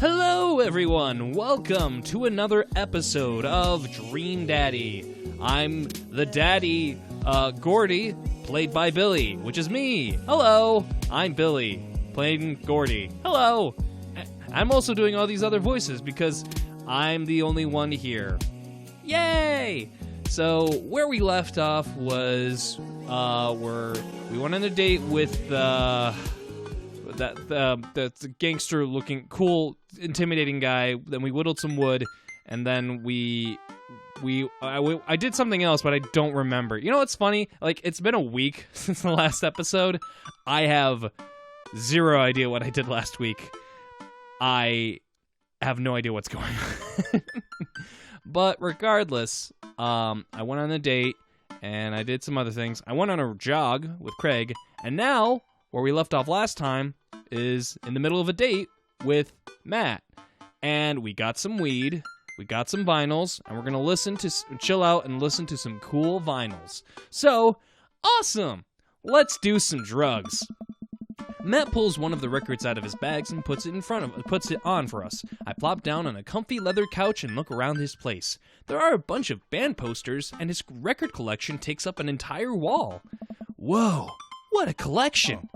Hello, everyone. Welcome to another episode of Dream Daddy. I'm the daddy, Gordy, played by Billy, which is me. Hello, I'm Billy, playing Gordy. Hello. I'm also doing all these other voices because I'm the only one here. Yay! So where we left off was we went on a date with the gangster-looking, cool, intimidating guy. Then we whittled some wood, and then I did something else, but I don't remember. You know what's funny? Like, it's been a week since the last episode. I have zero idea what I did last week. I have no idea what's going on. But regardless, I went on a date, and I did some other things. I went on a jog with Craig, and now, where we left off last time, is in the middle of a date with Matt. And we got some weed, we got some vinyls, and we're going to chill out and listen to some cool vinyls. So, awesome! Let's do some drugs. Matt pulls one of the records out of his bags and puts it on for us. I plop down on a comfy leather couch and look around his place. There are a bunch of band posters, and his record collection takes up an entire wall. Whoa, what a collection!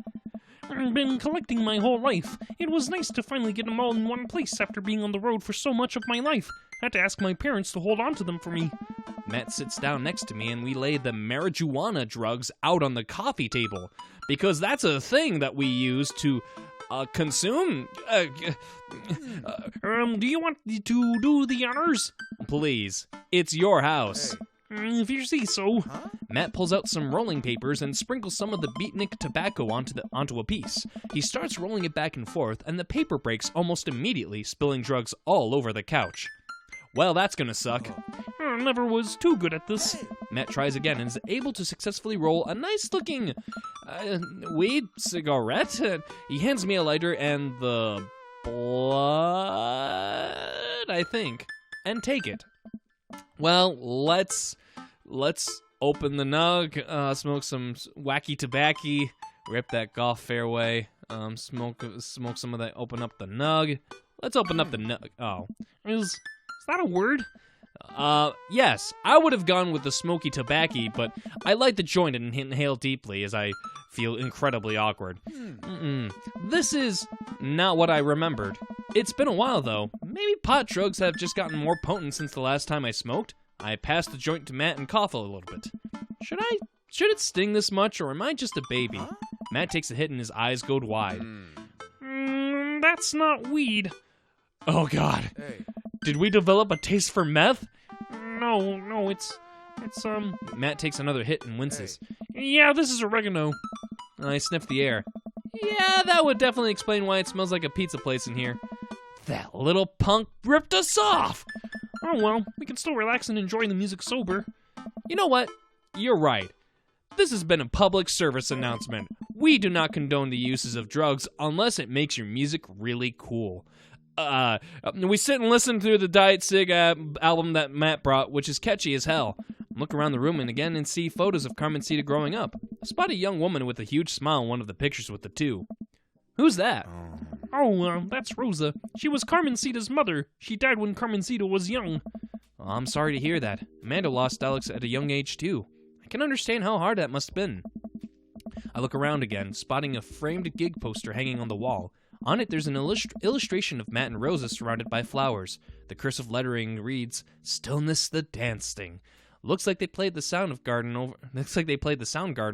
I've been collecting my whole life. It was nice to finally get them all in one place after being on the road for so much of my life. I had to ask my parents to hold on to them for me. Matt sits down next to me and we lay the marijuana drugs out on the coffee table. Because that's a thing that we use to consume. Do you want to do the honors? Please, it's your house. If you say so. Huh? Matt pulls out some rolling papers and sprinkles some of the beatnik tobacco onto a piece. He starts rolling it back and forth, and the paper breaks almost immediately, spilling drugs all over the couch. Well, that's gonna suck. I never was too good at this. Matt tries again and is able to successfully roll a nice-looking weed cigarette. He hands me a lighter and the blood, I think, and take it. Well, let's open the nug, smoke some wacky tobacco, rip that golf fairway, smoke some of that, open up the nug. Let's open up the nug. Oh. Is that a word? Yes, I would have gone with the smoky tobacco, but I light the joint and inhale deeply as I feel incredibly awkward. This is not what I remembered. It's been a while, though. Maybe pot drugs have just gotten more potent since the last time I smoked. I pass the joint to Matt and cough a little bit. Should it sting this much, or am I just a baby? Huh? Matt takes a hit and his eyes go wide. That's not weed. Oh, God. Hey. Did we develop a taste for meth? No, it's Matt takes another hit and winces. Yeah, this is oregano. I sniff the air. Yeah, that would definitely explain why it smells like a pizza place in here. That little punk ripped us off! Oh well, we can still relax and enjoy the music sober. You know what? You're right. This has been a public service announcement. We do not condone the uses of drugs unless it makes your music really cool. We sit and listen through the Diet Cig album that Matt brought, which is catchy as hell. Look around the room and see photos of Carmencita growing up. I spot a young woman with a huge smile in one of the pictures with the two. Who's that? That's Rosa. She was Carmencita's mother. She died when Carmencita was young. Oh, I'm sorry to hear that. Amanda lost Alex at a young age, too. I can understand how hard that must have been. I look around again, spotting a framed gig poster hanging on the wall. On it, there's an illustration of Matt and Rosa surrounded by flowers. The cursive lettering reads, "Stillness the Dancing." Looks like they played the Soundgarden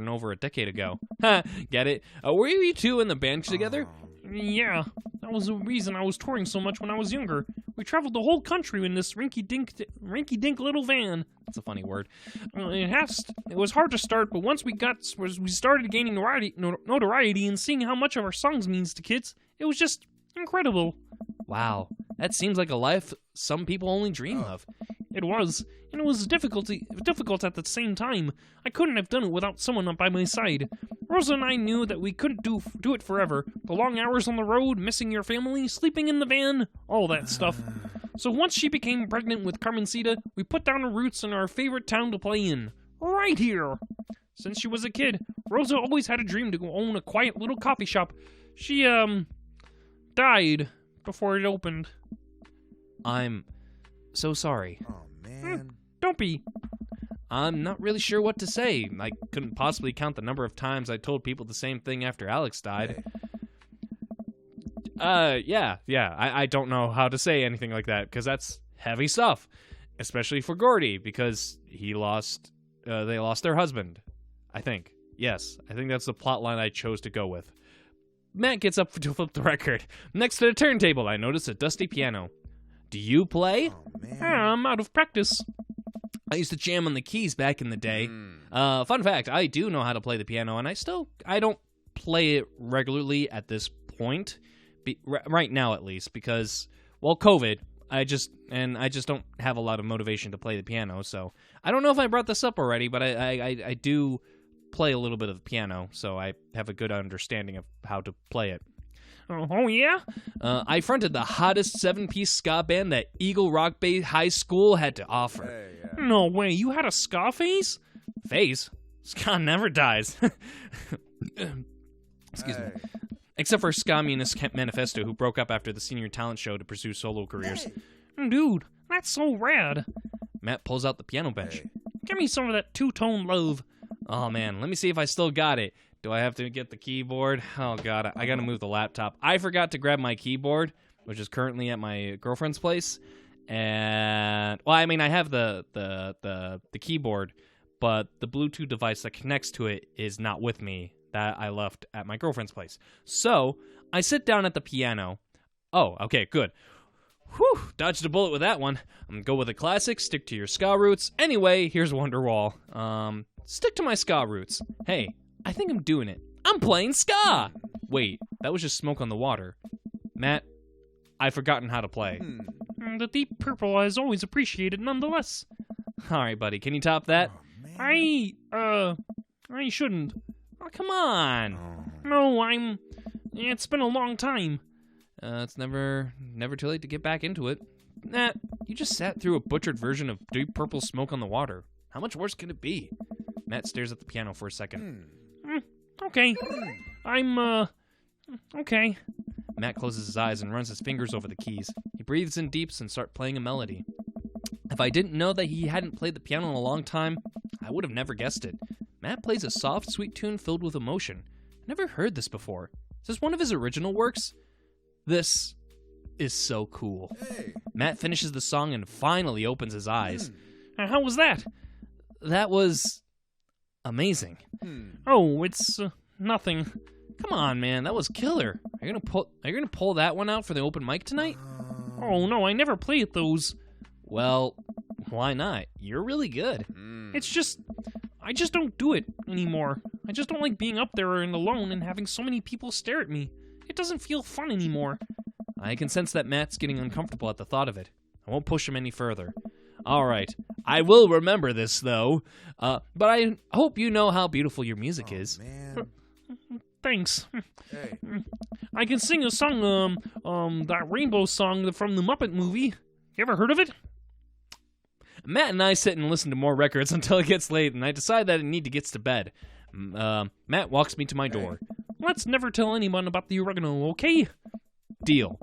over a decade ago. Ha, get it? Were you two in the band together? Yeah, that was the reason I was touring so much when I was younger. We traveled the whole country in this rinky-dink little van. That's a funny word. It was hard to start, but once we started gaining notoriety and seeing how much of our songs means to kids, it was just incredible. Wow, that seems like a life some people only dream of. It was, and it was difficult at the same time. I couldn't have done it without someone up by my side. Rosa and I knew that we couldn't do it forever. The long hours on the road, missing your family, sleeping in the van, all that stuff. So once she became pregnant with Carmencita, we put down our roots in our favorite town to play in. Right here. Since she was a kid, Rosa always had a dream to go own a quiet little coffee shop. She, died before it opened. I'm so sorry. Oh, man. Don't be. I'm not really sure what to say. I couldn't possibly count the number of times I told people the same thing after Alex died. Yeah. I don't know how to say anything like that, because that's heavy stuff. Especially for Gordy, because they lost their husband, I think. Yes, I think that's the plot line I chose to go with. Matt gets up to flip the record. Next to the turntable, I notice a dusty piano. Do you play? Oh, man. I'm out of practice. I used to jam on the keys back in the day. Fun fact, I do know how to play the piano, and I don't play it regularly at this point, right now at least, because, well, COVID, I just don't have a lot of motivation to play the piano, so I don't know if I brought this up already, but I do play a little bit of the piano, so I have a good understanding of how to play it. Oh, yeah? I fronted the hottest 7-piece ska band that Eagle Rock Bay High School had to offer. Hey, No way, you had a ska phase? Phase? Ska never dies. Excuse me. Except for Ska Manifesto, who broke up after the senior talent show to pursue solo careers. Dude, that's so rad. Matt pulls out the piano bench. Give me some of that two-tone love. Oh man, let me see if I still got it. Do I have to get the keyboard? Oh god, I gotta move the laptop. I forgot to grab my keyboard, which is currently at my girlfriend's place. And, well, I mean, I have the keyboard, but the Bluetooth device that connects to it is not with me, that I left at my girlfriend's place. So, I sit down at the piano. Oh, okay, good. Whew, dodged a bullet with that one. I'm gonna go with a classic, stick to your ska roots. Anyway, here's Wonderwall. Stick to my ska roots. Hey, I think I'm doing it. I'm playing ska! Wait, that was just smoke on the water. Matt, I've forgotten how to play. The deep purple is always appreciated nonetheless. Alright, buddy, can you top that? I shouldn't. Oh, come on. No, it's been a long time. It's never too late to get back into it. Nah, you just sat through a butchered version of Deep Purple Smoke on the Water. How much worse can it be? Matt stares at the piano for a second. Okay. Okay. Matt closes his eyes and runs his fingers over the keys. He breathes in deep and starts playing a melody. If I didn't know that he hadn't played the piano in a long time, I would have never guessed it. Matt plays a soft, sweet tune filled with emotion. I never heard this before. Is this one of his original works? This is so cool. Hey. Matt finishes the song and finally opens his eyes. How was that? That was amazing. Oh, it's nothing. Come on, man, that was killer. Are you gonna pull that one out for the open mic tonight? Oh, no, I never play at those. Well, why not? You're really good. It's just, I just don't do it anymore. I just don't like being up there and alone and having so many people stare at me. It doesn't feel fun anymore. I can sense that Matt's getting uncomfortable at the thought of it. I won't push him any further. All right, I will remember this, though. But I hope you know how beautiful your music is. Man. Thanks. Hey. I can sing a song, that rainbow song from the Muppet movie. You ever heard of it? Matt and I sit and listen to more records until it gets late, and I decide that I need to get to bed. Matt walks me to my door. Let's never tell anyone about the oregano, okay? Deal.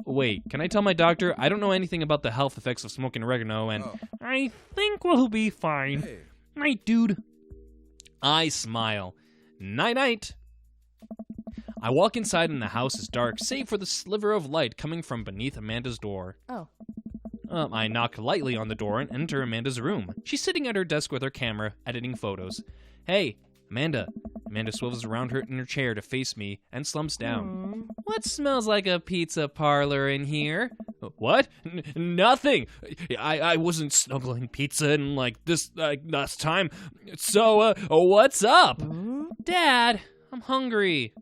Wait, can I tell my doctor? I don't know anything about the health effects of smoking oregano, and I think we'll be fine. Hey. Night, dude. I smile. Night-night. I walk inside and the house is dark, save for the sliver of light coming from beneath Amanda's door. Oh. I knock lightly on the door and enter Amanda's room. She's sitting at her desk with her camera, editing photos. Hey, Amanda. Amanda swivels around in her chair to face me and slumps down. What smells like a pizza parlor in here? What? Nothing. I wasn't snuggling pizza in this last time. So, what's up? Dad, I'm hungry.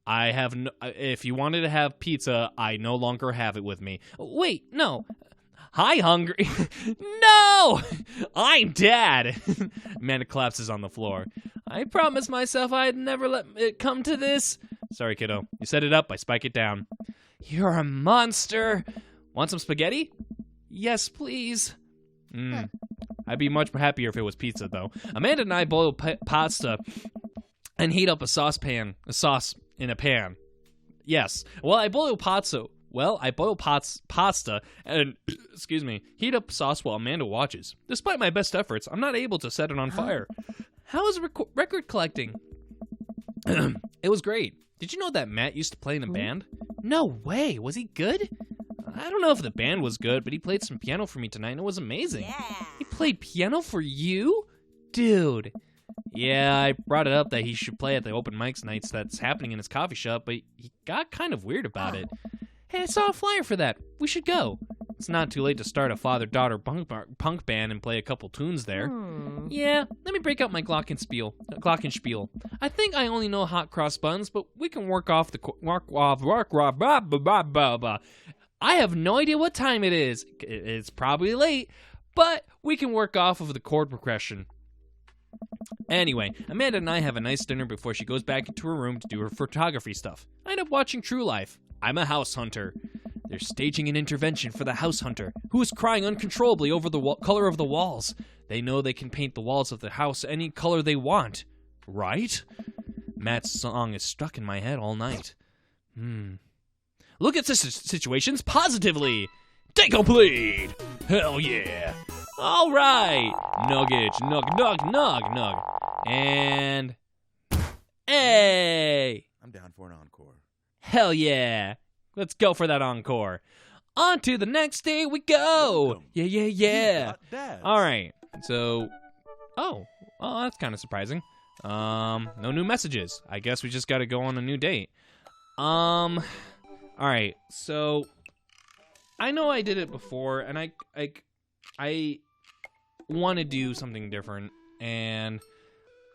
I have no, if you wanted to have pizza, I no longer have it with me. Wait, no. Hi, hungry. No! I'm Dad. Amanda collapses on the floor. I promised myself I'd never let it come to this. Sorry, kiddo. You set it up, I spike it down. You're a monster. Want some spaghetti? Yes, please. I'd be much happier if it was pizza, though. Amanda and I boil pasta and heat up a sauce in a pan. Yes. Well, I boil pasta and, excuse me, heat up sauce while Amanda watches. Despite my best efforts, I'm not able to set it on fire. How is record collecting? It was great. Did you know that Matt used to play in a band? No way. Was he good? I don't know if the band was good, but he played some piano for me tonight, and it was amazing. Yeah. He played piano for you? Dude. Yeah, I brought it up that he should play at the open mics nights that's happening in his coffee shop, but he got kind of weird about it. Hey, I saw a flyer for that. We should go. It's not too late to start a father-daughter punk band and play a couple tunes there. Yeah, let me break out my glockenspiel. I think I only know hot cross buns, but we can work off. I have no idea what time it is. It's probably late, but we can work off of the chord progression. Anyway, Amanda and I have a nice dinner before she goes back into her room to do her photography stuff. I end up watching True Life. I'm a house hunter. They're staging an intervention for the house hunter, who is crying uncontrollably over the color of the walls. They know they can paint the walls of the house any color they want. Right? Matt's song is stuck in my head all night. Look at situations positively. Take a bleed. Hell yeah. All right. Nuggage. Nug. And... Hey. I'm down for an encore. Hell yeah. Let's go for that encore. On to the next day we go. Yeah. All right. So, oh, that's kind of surprising. No new messages. I guess we just got to go on a new date. All right. So, I know I did it before, and I want to do something different, and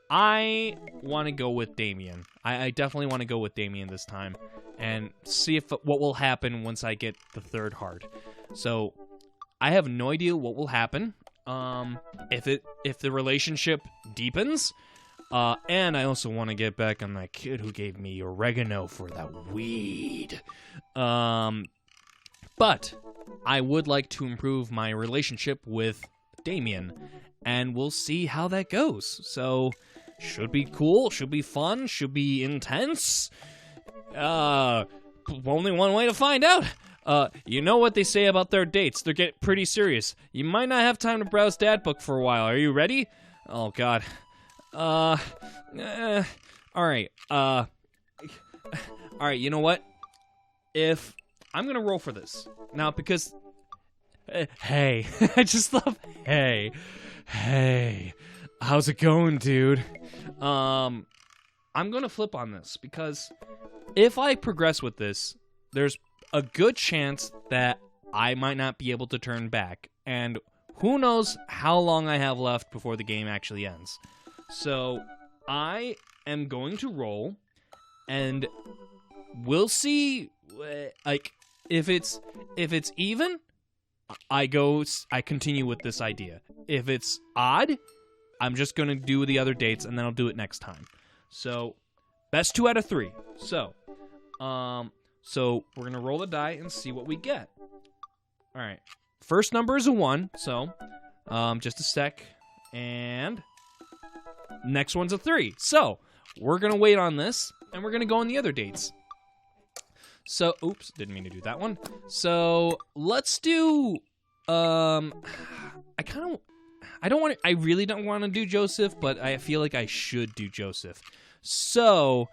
I want to go with Damien. I definitely want to go with Damien this time and see what will happen once I get the third heart. So I have no idea what will happen. If the relationship deepens, and I also want to get back on that kid who gave me oregano for that weed. But I would like to improve my relationship with Damien, and we'll see how that goes. So, should be cool, should be fun, should be intense. Only one way to find out. You know what they say about their dates. They get pretty serious. You might not have time to browse Dad Book for a while. Are you ready? Oh, God. All right. All right, you know what? I'm going to roll for this. Now, because... hey. I just love... Hey. How's it going, dude? I'm going to flip on this, because if I progress with this, there's a good chance that I might not be able to turn back. And who knows how long I have left before the game actually ends. So, I am going to roll, and we'll see, like... If it's even, I continue with this idea. If it's odd, I'm just going to do the other dates, and then I'll do it next time. So, best 2 out of 3. So we're going to roll the die and see what we get. All right. First number is a 1, so just a sec. And next one's a 3. So, we're going to wait on this, and we're going to go on the other dates. So, oops, didn't mean to do that one. So, let's do, I really don't want to do Joseph, but I feel like I should do Joseph. So,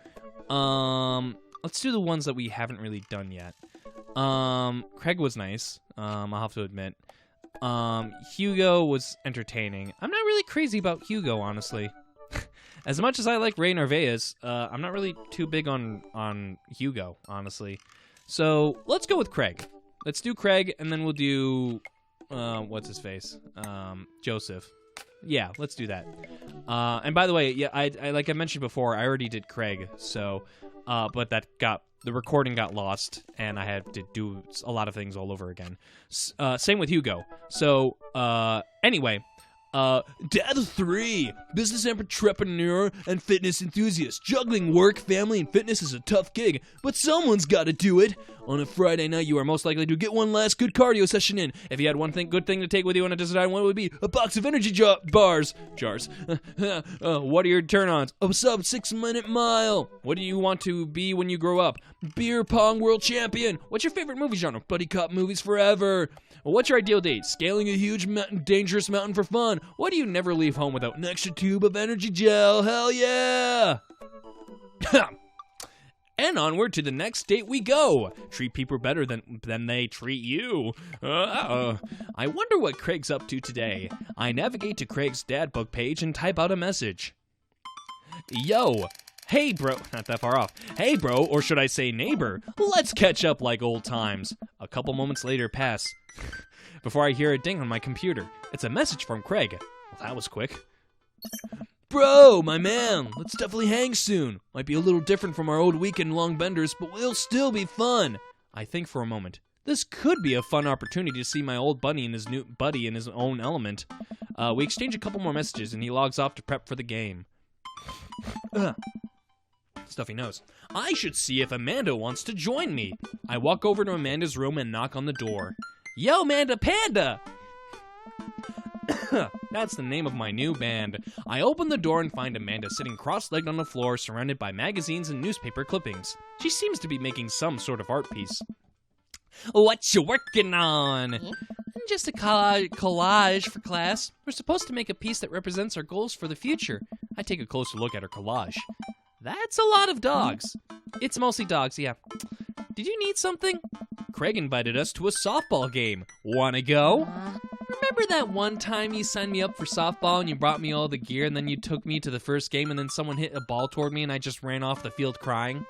let's do the ones that we haven't really done yet. Craig was nice, I'll have to admit. Hugo was entertaining. I'm not really crazy about Hugo, honestly. As much as I like Ray Narvaez, I'm not really too big on Hugo, honestly. So, let's go with Craig. Let's do Craig, and then we'll do, what's his face? Joseph. Yeah, let's do that. And by the way, yeah, I like I mentioned before, I already did Craig, so, but the recording got lost, and I had to do a lot of things all over again. Same with Hugo. So, anyway, Dad of 3, business entrepreneur and fitness enthusiast. Juggling work, family, and fitness is a tough gig, but someone's got to do it. On a Friday night, you are most likely to get one last good cardio session in. If you had one good thing to take with you on a desert island, what would it be? A box of energy jars. What are your turn-ons? A sub 6-minute mile. What do you want to be when you grow up? Beer pong world champion. What's your favorite movie genre? Buddy cop movies forever. What's your ideal date? Scaling a huge dangerous mountain for fun. Why do you never leave home without an extra tube of energy gel? Hell yeah! And onward to the next date we go. Treat people better than they treat you. I wonder what Craig's up to today. I navigate to Craig's dad book page and type out a message. Yo. Hey, bro. Not that far off. Hey, bro, or should I say neighbor. Let's catch up like old times. A couple moments later pass before I hear a ding on my computer. It's a message from Craig. Well, that was quick. Bro, my man, let's definitely hang soon. Might be a little different from our old weekend-long benders, but we'll still be fun. I think for a moment. This could be a fun opportunity to see my old buddy and his new buddy in his own element. We exchange a couple more messages, and he logs off to prep for the game. Stuffy nose. I should see if Amanda wants to join me. I walk over to Amanda's room and knock on the door. Yo, Amanda Panda! That's the name of my new band. I open the door and find Amanda sitting cross-legged on the floor, surrounded by magazines and newspaper clippings. She seems to be making some sort of art piece. What you working on? Just a collage for class. We're supposed to make a piece that represents our goals for the future. I take a closer look at her collage. That's a lot of dogs. It's mostly dogs, yeah. Did you need something? Craig invited us to a softball game. Wanna go? Remember that one time you signed me up for softball and you brought me all the gear and then you took me to the first game and then someone hit a ball toward me and I just ran off the field crying?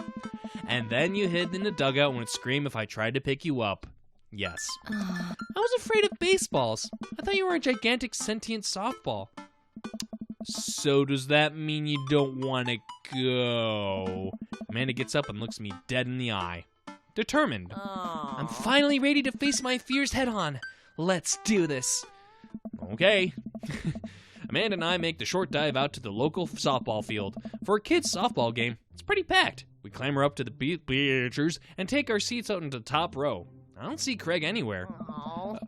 And then you hid in the dugout and would scream if I tried to pick you up. Yes. I was afraid of baseballs. I thought you were a gigantic sentient softball. So does that mean you don't want to go? Amanda gets up and looks me dead in the eye. Determined. Aww. I'm finally ready to face my fears head on. Let's do this. Okay. Amanda and I make the short dive out to the local softball field. For a kid's softball game, it's pretty packed. We clamber up to the bleachers and take our seats out into the top row. I don't see Craig anywhere.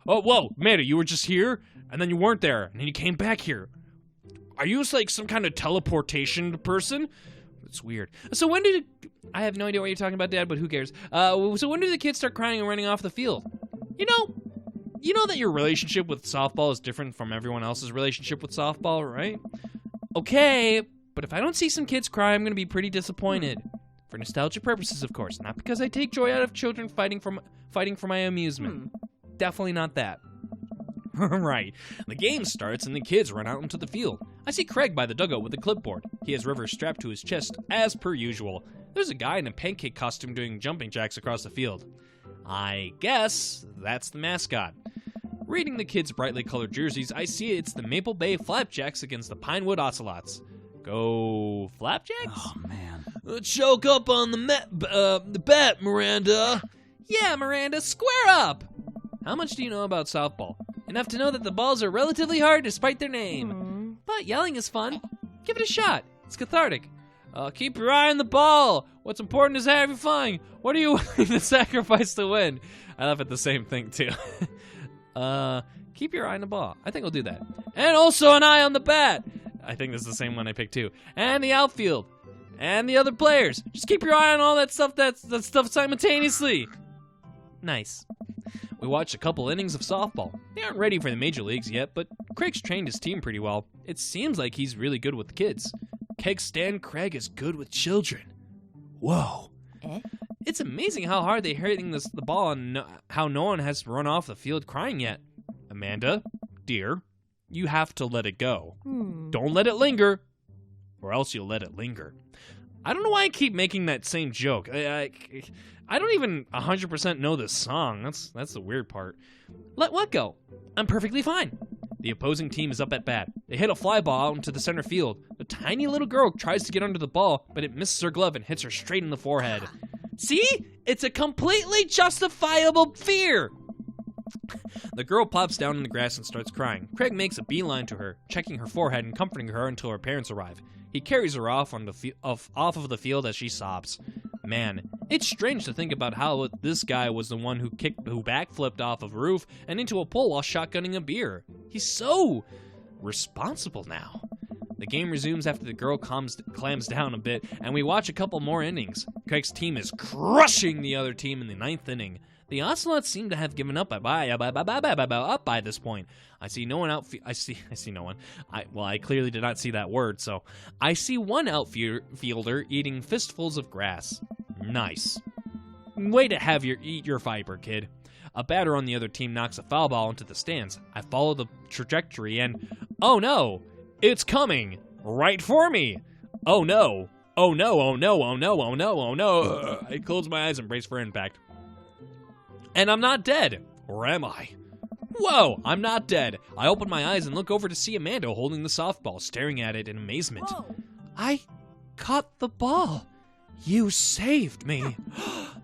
Oh, whoa, Amanda, you were just here, and then you weren't there, and then you came back here. Are you like some kind of teleportation person? It's weird. So when did I have no idea what you're talking about, Dad, but who cares? So when did the kids start crying and running off the field? You know that your relationship with softball is different from everyone else's relationship with softball, right? Okay, but if I don't see some kids cry, I'm going to be pretty disappointed. For nostalgia purposes, of course, not because I take joy out of children fighting for my amusement. Definitely not that. Right. The game starts and the kids run out into the field. I see Craig by the dugout with a clipboard. He has River strapped to his chest, as per usual. There's a guy in a pancake costume doing jumping jacks across the field. I guess that's the mascot. Reading the kids' brightly colored jerseys, I see it's the Maple Bay Flapjacks against the Pinewood Ocelots. Go Flapjacks? Oh, man. Choke up on the bet, Miranda. Yeah, Miranda, square up. How much do you know about softball? Enough to know that the balls are relatively hard despite their name. But yelling is fun. Give it a shot. It's cathartic. Keep your eye on the ball. What's important is having fun. What are you willing to sacrifice to win? I laugh at the same thing, too. Keep your eye on the ball. I think I'll do that. And also an eye on the bat. I think this is the same one I picked, too. And the outfield. And the other players. Just keep your eye on all that stuff simultaneously. Nice. We watched a couple innings of softball. They aren't ready for the major leagues yet, but Craig's trained his team pretty well. It seems like he's really good with the kids. Keg stand Craig is good with children. Whoa. It's amazing how hard they're hitting the ball and how no one has run off the field crying yet. Amanda, dear, you have to let it go. Don't let it linger, or else you'll let it linger. I don't know why I keep making that same joke. I don't even 100% know this song. That's the weird part. Let what go? I'm perfectly fine. The opposing team is up at bat. They hit a fly ball out into the center field. The tiny little girl tries to get under the ball, but it misses her glove and hits her straight in the forehead. See? It's a completely justifiable fear. The girl plops down in the grass and starts crying. Craig makes a beeline to her, checking her forehead and comforting her until her parents arrive. He carries her off of the field as she sobs. Man, it's strange to think about how this guy was the one who backflipped off of a roof and into a pole while shotgunning a beer. He's so responsible now. The game resumes after the girl clams down a bit, and we watch a couple more innings. Craig's team is crushing the other team in the 9th inning. The Ocelots seem to have given up by this point. I see no one I see no one. I clearly did not see that word, so I see one outfielder eating fistfuls of grass. Nice. Way to eat your fiber, kid. A batter on the other team knocks a foul ball into the stands. I follow the trajectory and, oh no, it's coming right for me. Oh no, oh no, oh no, oh no, oh no, oh no. I close my eyes and brace for impact. And I'm not dead, or am I? Whoa, I'm not dead. I open my eyes and look over to see Amanda holding the softball, staring at it in amazement. Whoa. I caught the ball. You saved me.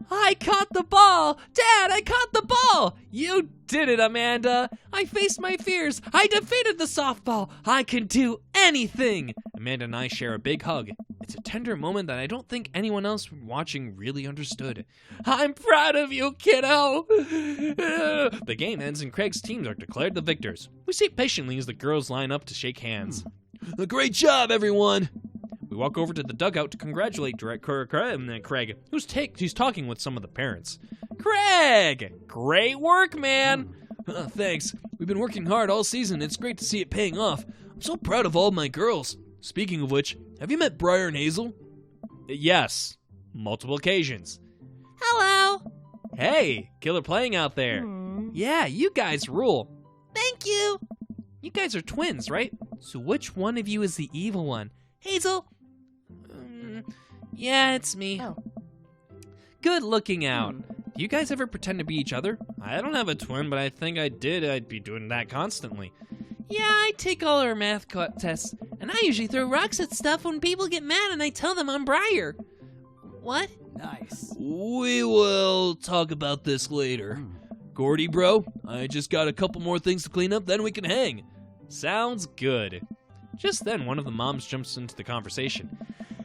I caught the ball! Dad, I caught the ball! You did it, Amanda! I faced my fears! I defeated the softball! I can do anything! Amanda and I share a big hug. It's a tender moment that I don't think anyone else watching really understood. I'm proud of you, kiddo! The game ends and Craig's teams are declared the victors. We sit patiently as the girls line up to shake hands. Great job, everyone! We walk over to the dugout to congratulate Craig, who's talking with some of the parents. Craig! Great work, man! Thanks. We've been working hard all season. It's great to see it paying off. I'm so proud of all my girls. Speaking of which, have you met Briar and Hazel? Yes. Multiple occasions. Hello. Hey, killer playing out there. Yeah, you guys rule. Thank you. You guys are twins, right? So which one of you is the evil one? Hazel? Yeah, it's me. Oh. Good looking out. Do you guys ever pretend to be each other? I don't have a twin, but I think I'd be doing that constantly. Yeah, I take all our math tests, and I usually throw rocks at stuff when people get mad and I tell them I'm Briar. What? Nice. We will talk about this later. Gordy, bro, I just got a couple more things to clean up, then we can hang. Sounds good. Just then, one of the moms jumps into the conversation.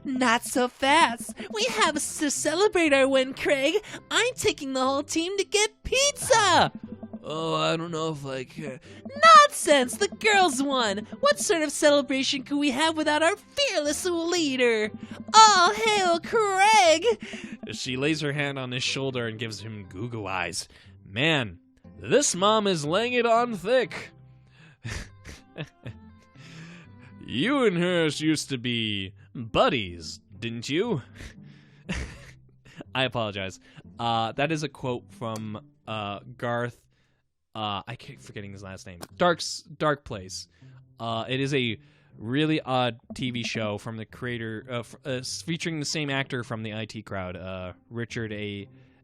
Not so fast. We have to celebrate our win, Craig. I'm taking the whole team to get pizza. Oh, I don't know if I can. Nonsense! The girls won! What sort of celebration could we have without our fearless leader? All hail Craig! She lays her hand on his shoulder and gives him goo-goo eyes. Man, this mom is laying it on thick. You and her used to be buddies, didn't you? I apologize. That is a quote from Garth. I keep forgetting his last name. Dark Place. It is a really odd TV show from the creator, featuring the same actor from the IT Crowd, Richard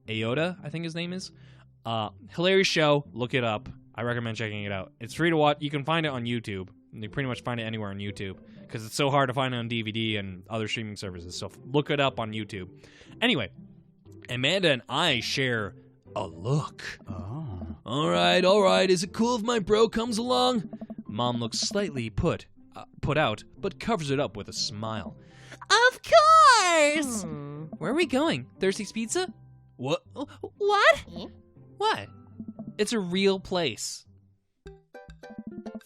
Ayoda, I think his name is. Hilarious show. Look it up. I recommend checking it out. It's free to watch. You can find it on YouTube. You pretty much find it anywhere on YouTube because it's so hard to find it on DVD and other streaming services. So look it up on YouTube. Anyway, Amanda and I share a look. Oh. All right. Is it cool if my bro comes along? Mom looks slightly put out, but covers it up with a smile. Of course! Where are we going? Thirsty's Pizza? What? What? What? It's a real place.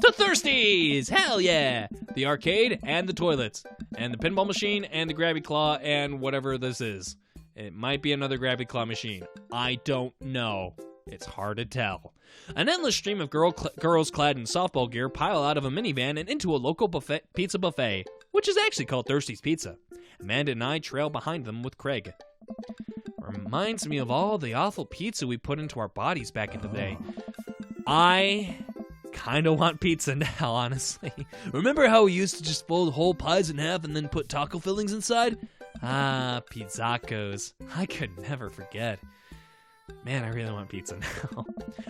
To Thirsties! Hell yeah! The arcade and the toilets, and the pinball machine and the grabby claw and whatever this is. It might be another grabby claw machine. I don't know. It's hard to tell. An endless stream of girls clad in softball gear pile out of a minivan and into a local pizza buffet, which is actually called Thirsty's Pizza. Amanda and I trail behind them with Craig. Reminds me of all the awful pizza we put into our bodies back in the day. I kind of want pizza now, honestly. Remember how we used to just fold whole pies in half and then put taco fillings inside? Ah, pizzacos. I could never forget. Man, I really want pizza now.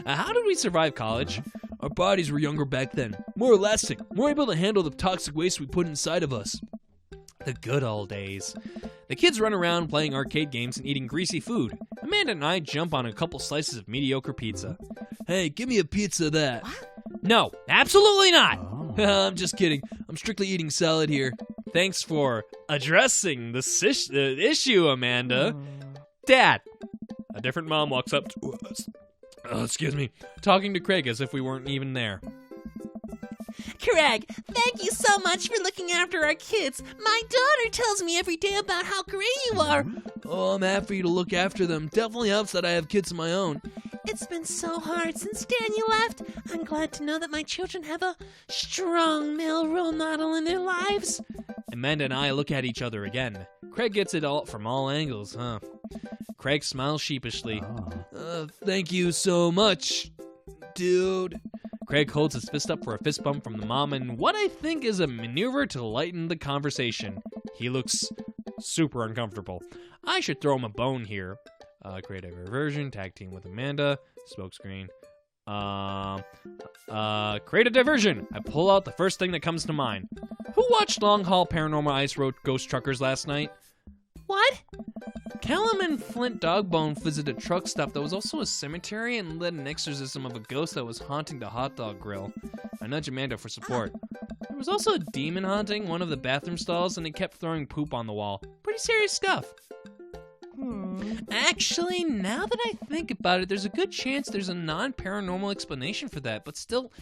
How did we survive college? Our bodies were younger back then, more elastic, more able to handle the toxic waste we put inside of us. The good old days. The kids run around playing arcade games and eating greasy food. Amanda and I jump on a couple slices of mediocre pizza. Hey, give me a pizza of that. No, absolutely not. I'm just kidding. I'm strictly eating salad here. Thanks for addressing the issue, Amanda. Dad. A different mom walks up to us. Excuse me. Talking to Craig as if we weren't even there. Craig, thank you so much for looking after our kids. My daughter tells me every day about how great you are. Oh, I'm happy to look after them. Definitely helps that I have kids of my own. It's been so hard since Daniel left. I'm glad to know that my children have a strong male role model in their lives. Amanda and I look at each other again. Craig gets it all from all angles, huh? Craig smiles sheepishly. Thank you so much, dude. Craig holds his fist up for a fist bump from the mom in what I think is a maneuver to lighten the conversation. He looks super uncomfortable. I should throw him a bone here. Create a diversion, tag team with Amanda, smokescreen. Create a diversion. I pull out the first thing that comes to mind. Who watched Long Haul Paranormal Ice Road Ghost Truckers last night? What? Callum and Flint Dogbone visited a truck stop that was also a cemetery and led an exorcism of a ghost that was haunting the hot dog grill. I nudge Amanda for support. There was also a demon haunting one of the bathroom stalls and it kept throwing poop on the wall. Pretty serious stuff. Actually, now that I think about it, there's a good chance there's a non-paranormal explanation for that, but still,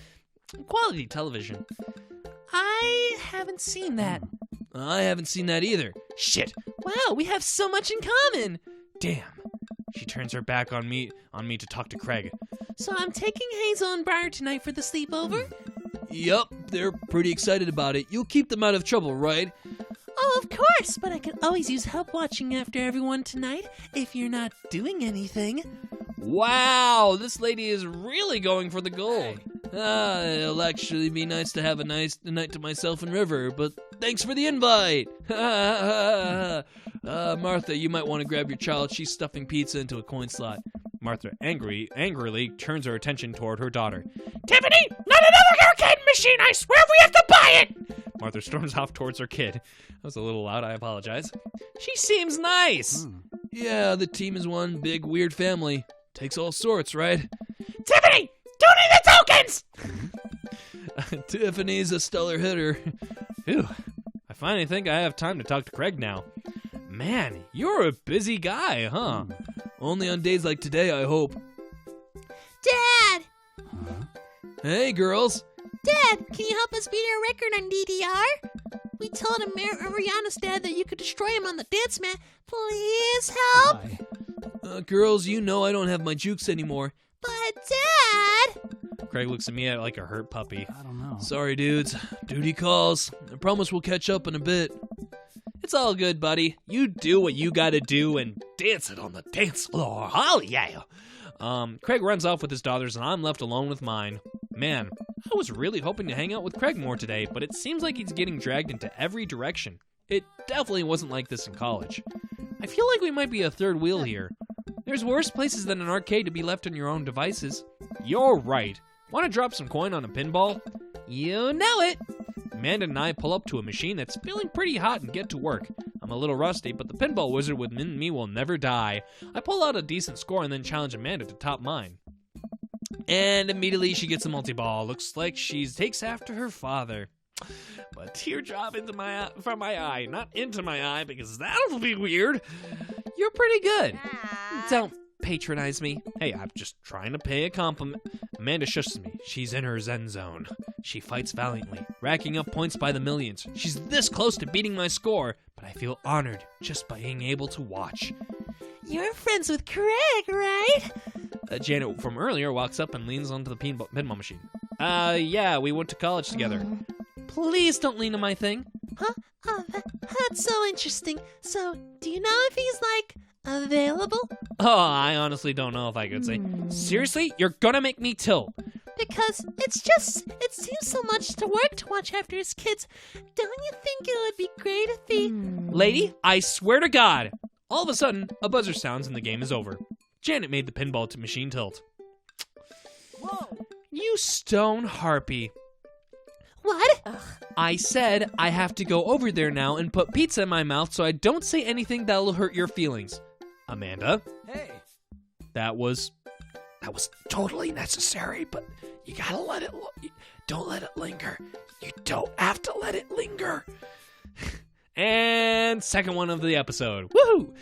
quality television. I haven't seen that. I haven't seen that either. Shit. Wow, we have so much in common. Damn. She turns her back on me to talk to Craig. So I'm taking Hazel and Briar tonight for the sleepover? Yup, they're pretty excited about it. You'll keep them out of trouble, right? Oh, of course, but I could always use help watching after everyone tonight if you're not doing anything. Wow, this lady is really going for the gold. It'll actually be nice to have a night to myself and River, but thanks for the invite. Martha, you might want to grab your child. She's stuffing pizza into a coin slot. Martha angrily turns her attention toward her daughter. Tiffany, not another arcade machine! I swear we have to buy it! Martha storms off towards her kid. That was a little loud, I apologize. She seems nice. Yeah, the team is one big weird family. Takes all sorts, right? Tiffany, donate the tokens! Tiffany's a stellar hitter. Phew. I finally think I have time to talk to Craig now. Man, you're a busy guy, huh? Only on days like today, I hope. Dad! Hey, girls. Dad, can you help us beat our record on DDR? We told Ariana's dad that you could destroy him on the dance mat. Please help? Girls, you know I don't have my jukes anymore. But Dad! Craig looks at me like a hurt puppy. I don't know. Sorry, dudes. Duty calls. I promise we'll catch up in a bit. It's all good, buddy. You do what you gotta do and dance it on the dance floor. Oh, yeah. Craig runs off with his daughters and I'm left alone with mine. Man, I was really hoping to hang out with Craig more today, but it seems like he's getting dragged into every direction. It definitely wasn't like this in college. I feel like we might be a third wheel here. There's worse places than an arcade to be left on your own devices. You're right. Want to drop some coin on a pinball? You know it. Amanda and I pull up to a machine that's feeling pretty hot and get to work. I'm a little rusty, but the pinball wizard within me will never die. I pull out a decent score and then challenge Amanda to top mine. And immediately she gets a multi-ball. Looks like she takes after her father. A teardrop from my eye. Not into my eye, because that'll be weird. You're pretty good. Don't patronize me. Hey, I'm just trying to pay a compliment. Amanda shushes me. She's in her zen zone. She fights valiantly, racking up points by the millions. She's this close to beating my score, but I feel honored just by being able to watch. You're friends with Craig, right? Janet from earlier walks up and leans onto the pinball machine. Yeah, we went to college together. Please don't lean on my thing. Huh? Oh, that's so interesting. So, do you know if he's, available? Oh, I honestly don't know if I could say. Seriously? You're gonna make me tilt. Because it seems so much to work to watch after his kids. Don't you think it would be great if he... Lady, I swear to God. All of a sudden, a buzzer sounds and the game is over. Janet made the pinball machine tilt. Whoa. You stone harpy. What? I said I have to go over there now and put pizza in my mouth so I don't say anything that'll hurt your feelings. Amanda? Hey. That was totally necessary, but you gotta let it. Don't let it linger. You don't have to let it linger. And second one of the episode. Woohoo!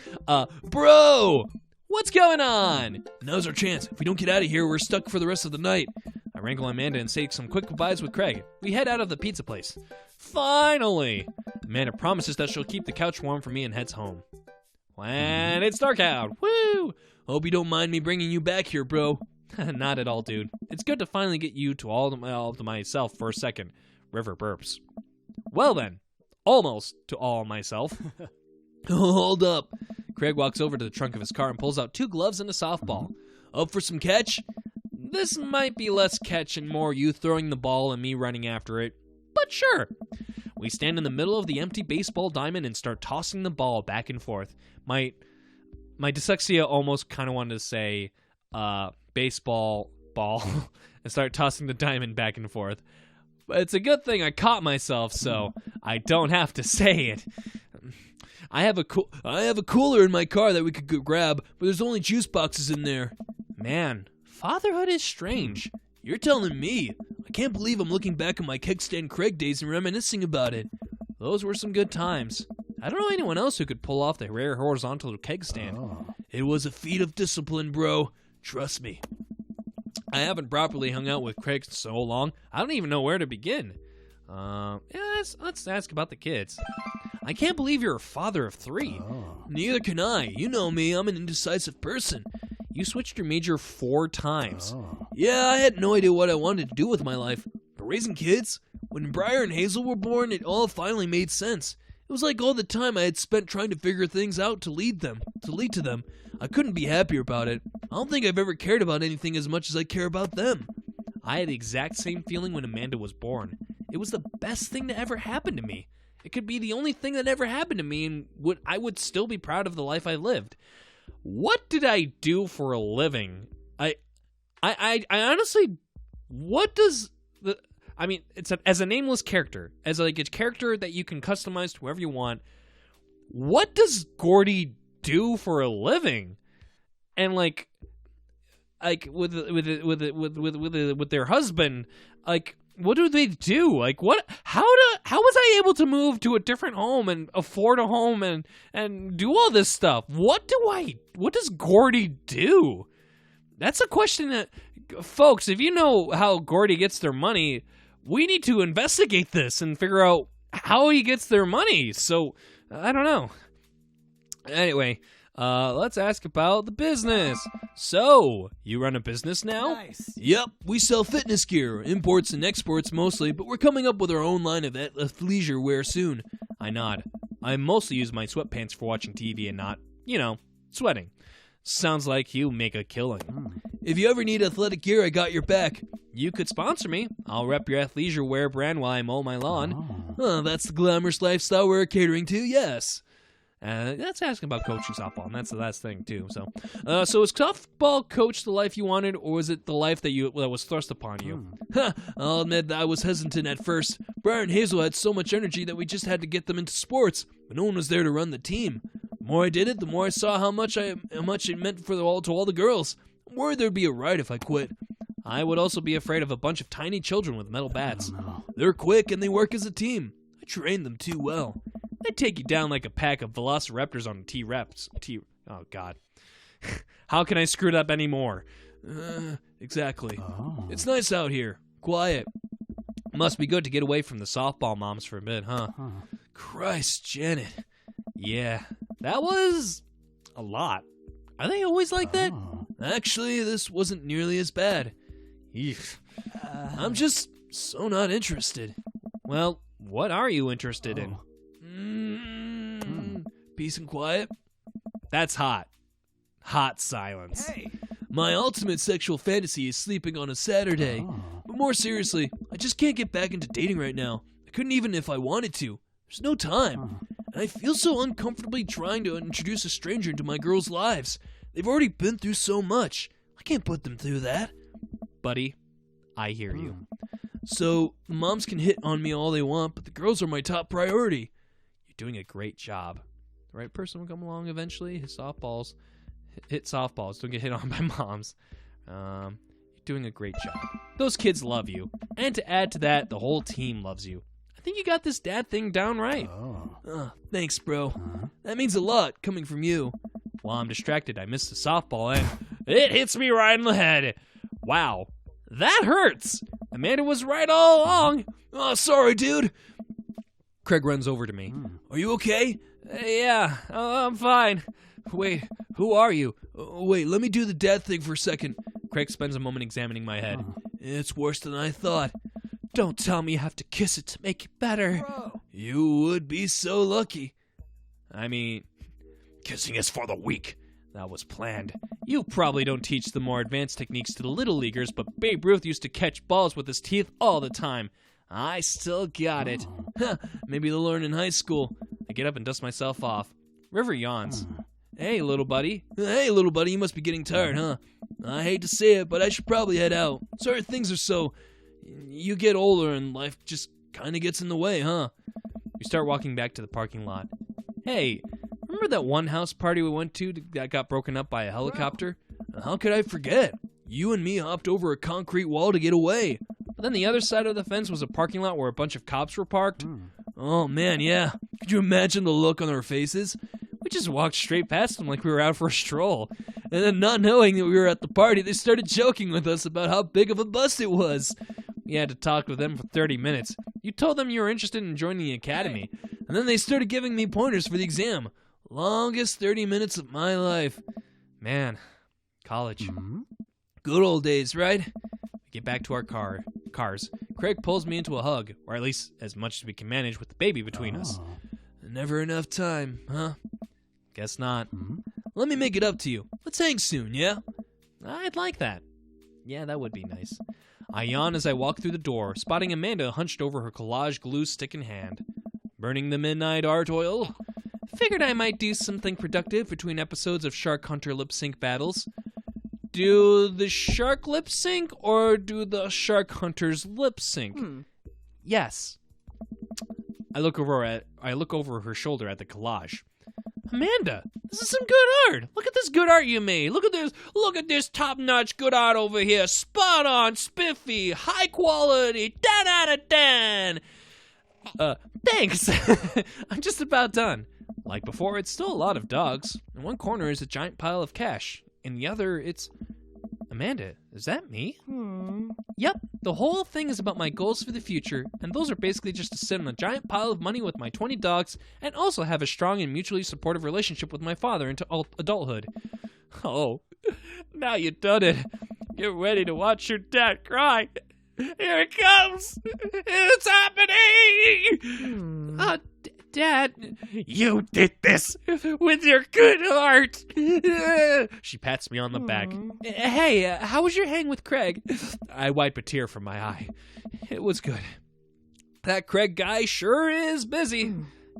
Bro, what's going on? Now's our chance. If we don't get out of here, we're stuck for the rest of the night. I wrangle Amanda and say some quick goodbyes with Craig. We head out of the pizza place. Finally! Amanda promises that she'll keep the couch warm for me and heads home. And it's dark out. Woo! Hope you don't mind me bringing you back here, bro. Not at all, dude. It's good to finally get you to all to myself for a second. River burps. Well then, almost to all myself. Hold up. Craig walks over to the trunk of his car and pulls out 2 gloves and a softball. Up for some catch? This might be less catch and more you throwing the ball and me running after it, but sure. We stand in the middle of the empty baseball diamond and start tossing the ball back and forth. My dyslexia almost kind of wanted to say baseball ball and start tossing the diamond back and forth. But it's a good thing I caught myself, so I don't have to say it. I have a cooler in my car that we could go grab, but there's only juice boxes in there. Man, fatherhood is strange. You're telling me. I can't believe I'm looking back on my Kegstand Craig days and reminiscing about it. Those were some good times. I don't know anyone else who could pull off the rare horizontal keg stand. It was a feat of discipline, bro. Trust me. I haven't properly hung out with Craig in so long, I don't even know where to begin. Let's ask about the kids. I can't believe you're a father of 3. Neither can I. You know me, I'm an indecisive person. You switched your major 4 times. Yeah, I had no idea what I wanted to do with my life. But raising kids? When Briar and Hazel were born, it all finally made sense. It was like all the time I had spent trying to figure things out to lead to them. I couldn't be happier about it. I don't think I've ever cared about anything as much as I care about them. I had the exact same feeling when Amanda was born. It was the best thing to ever happen to me. It could be the only thing that ever happened to me, and I would still be proud of the life I lived. What did I do for a living? I honestly, what does the... I mean, as a nameless character, as like a character that you can customize to whoever you want. What does Gordy do for a living? And like with their husband, like what do they do? Like what? How was I able to move to a different home and afford a home and do all this stuff? What does Gordy do? That's a question that, folks, if you know how Gordy gets their money, we need to investigate this and figure out how he gets their money. So, I don't know. Anyway, let's ask about the business. So, you run a business now? Nice. Yep, we sell fitness gear, imports and exports mostly, but we're coming up with our own line of athleisure wear soon. I nod. I mostly use my sweatpants for watching TV and not, sweating. Sounds like you make a killing. If you ever need athletic gear, I got your back. You could sponsor me. I'll rep your athleisure wear brand while I mow my lawn. Oh, that's the glamorous lifestyle we're catering to, yes. That's asking about coaching softball, and that's the last thing, too. So is softball coach the life you wanted, or was it the life that was thrust upon you? I'll admit that I was hesitant at first. Briar and Hazel had so much energy that we just had to get them into sports, but no one was there to run the team. The more I did it, the more I saw how much it meant to all the girls. I'm worried there'd be a riot if I quit. I would also be afraid of a bunch of tiny children with metal bats. They're quick and they work as a team. I trained them too well. They'd take you down like a pack of velociraptors on a T-Rex. Oh, God. How can I screw it up anymore? Exactly. It's nice out here. Quiet. Must be good to get away from the softball moms for a bit, huh? Christ, Janet. Yeah, that was a lot. Are they always like that? Actually, this wasn't nearly as bad. I'm just so not interested. Well, what are you interested in? Peace and quiet. That's hot. Hot silence. Hey. My ultimate sexual fantasy is sleeping on a Saturday. But more seriously, I just can't get back into dating right now. I couldn't even if I wanted to. There's no time. And I feel so uncomfortably trying to introduce a stranger into my girls' lives. They've already been through so much. I can't put them through that. Buddy, I hear you. So, the moms can hit on me all they want, but the girls are my top priority. You're doing a great job. The right person will come along eventually. His softballs. hit softballs. Don't get hit on by moms. You're doing a great job. Those kids love you. And to add to that, the whole team loves you. I think you got this dad thing down right. Thanks, bro. That means a lot coming from you. While I'm distracted, I miss the softball and it hits me right in the head. Wow, that hurts. Amanda was right all along. Oh, sorry, dude. Craig runs over to me. Are you okay? Yeah, I'm fine. Wait, who are you? Wait, let me do the dad thing for a second. Craig spends a moment examining my head. It's worse than I thought. Don't tell me you have to kiss it to make it better. You would be so lucky. I mean, kissing is for the weak. That was planned. You probably don't teach the more advanced techniques to the little leaguers, but Babe Ruth used to catch balls with his teeth all the time. I still got it. Maybe they'll learn in high school. I get up and dust myself off. River yawns. Hey, little buddy. Hey, little buddy, you must be getting tired, huh? I hate to say it, but I should probably head out. Sorry, things are so... You get older and life just kind of gets in the way, huh? We start walking back to the parking lot. Hey, remember that one house party we went to that got broken up by a helicopter? How could I forget? You and me hopped over a concrete wall to get away. But then the other side of the fence was a parking lot where a bunch of cops were parked. Oh, man, yeah. Could you imagine the look on our faces? We just walked straight past them like we were out for a stroll. And then not knowing that we were at the party, they started joking with us about how big of a bust it was. We had to talk with them for 30 minutes. You told them you were interested in joining the academy. And then they started giving me pointers for the exam. Longest 30 minutes of my life. Man, college. Good old days, right? We get back to our cars. Craig pulls me into a hug, or at least as much as we can manage with the baby between us. Never enough time, huh? Guess not. Let me make it up to you. Let's hang soon, yeah? I'd like that. Yeah, that would be nice. I yawn as I walk through the door, spotting Amanda hunched over her collage glue stick in hand. Burning the midnight art oil. Figured I might do something productive between episodes of Shark Hunter lip sync battles. Do the shark lip sync or do the Shark Hunters lip sync? Yes. I look over her shoulder at the collage. Amanda, this is some good art. Look at this good art you made. Look at this top-notch good art over here. Spot on, spiffy, high quality, 10 out of 10. Thanks. I'm just about done. Like before, it's still a lot of dogs. In one corner is a giant pile of cash. In the other, it's... Amanda, is that me? Yep, the whole thing is about my goals for the future, and those are basically just to sit on a giant pile of money with my 20 dogs and also have a strong and mutually supportive relationship with my father into adulthood. Oh, now you've done it. Get ready to watch your dad cry. Here it comes. It's happening. Dad, you did this with your good heart. She pats me on the back. Hey, how was your hang with Craig? I wipe a tear from my eye. It was good. That Craig guy sure is busy.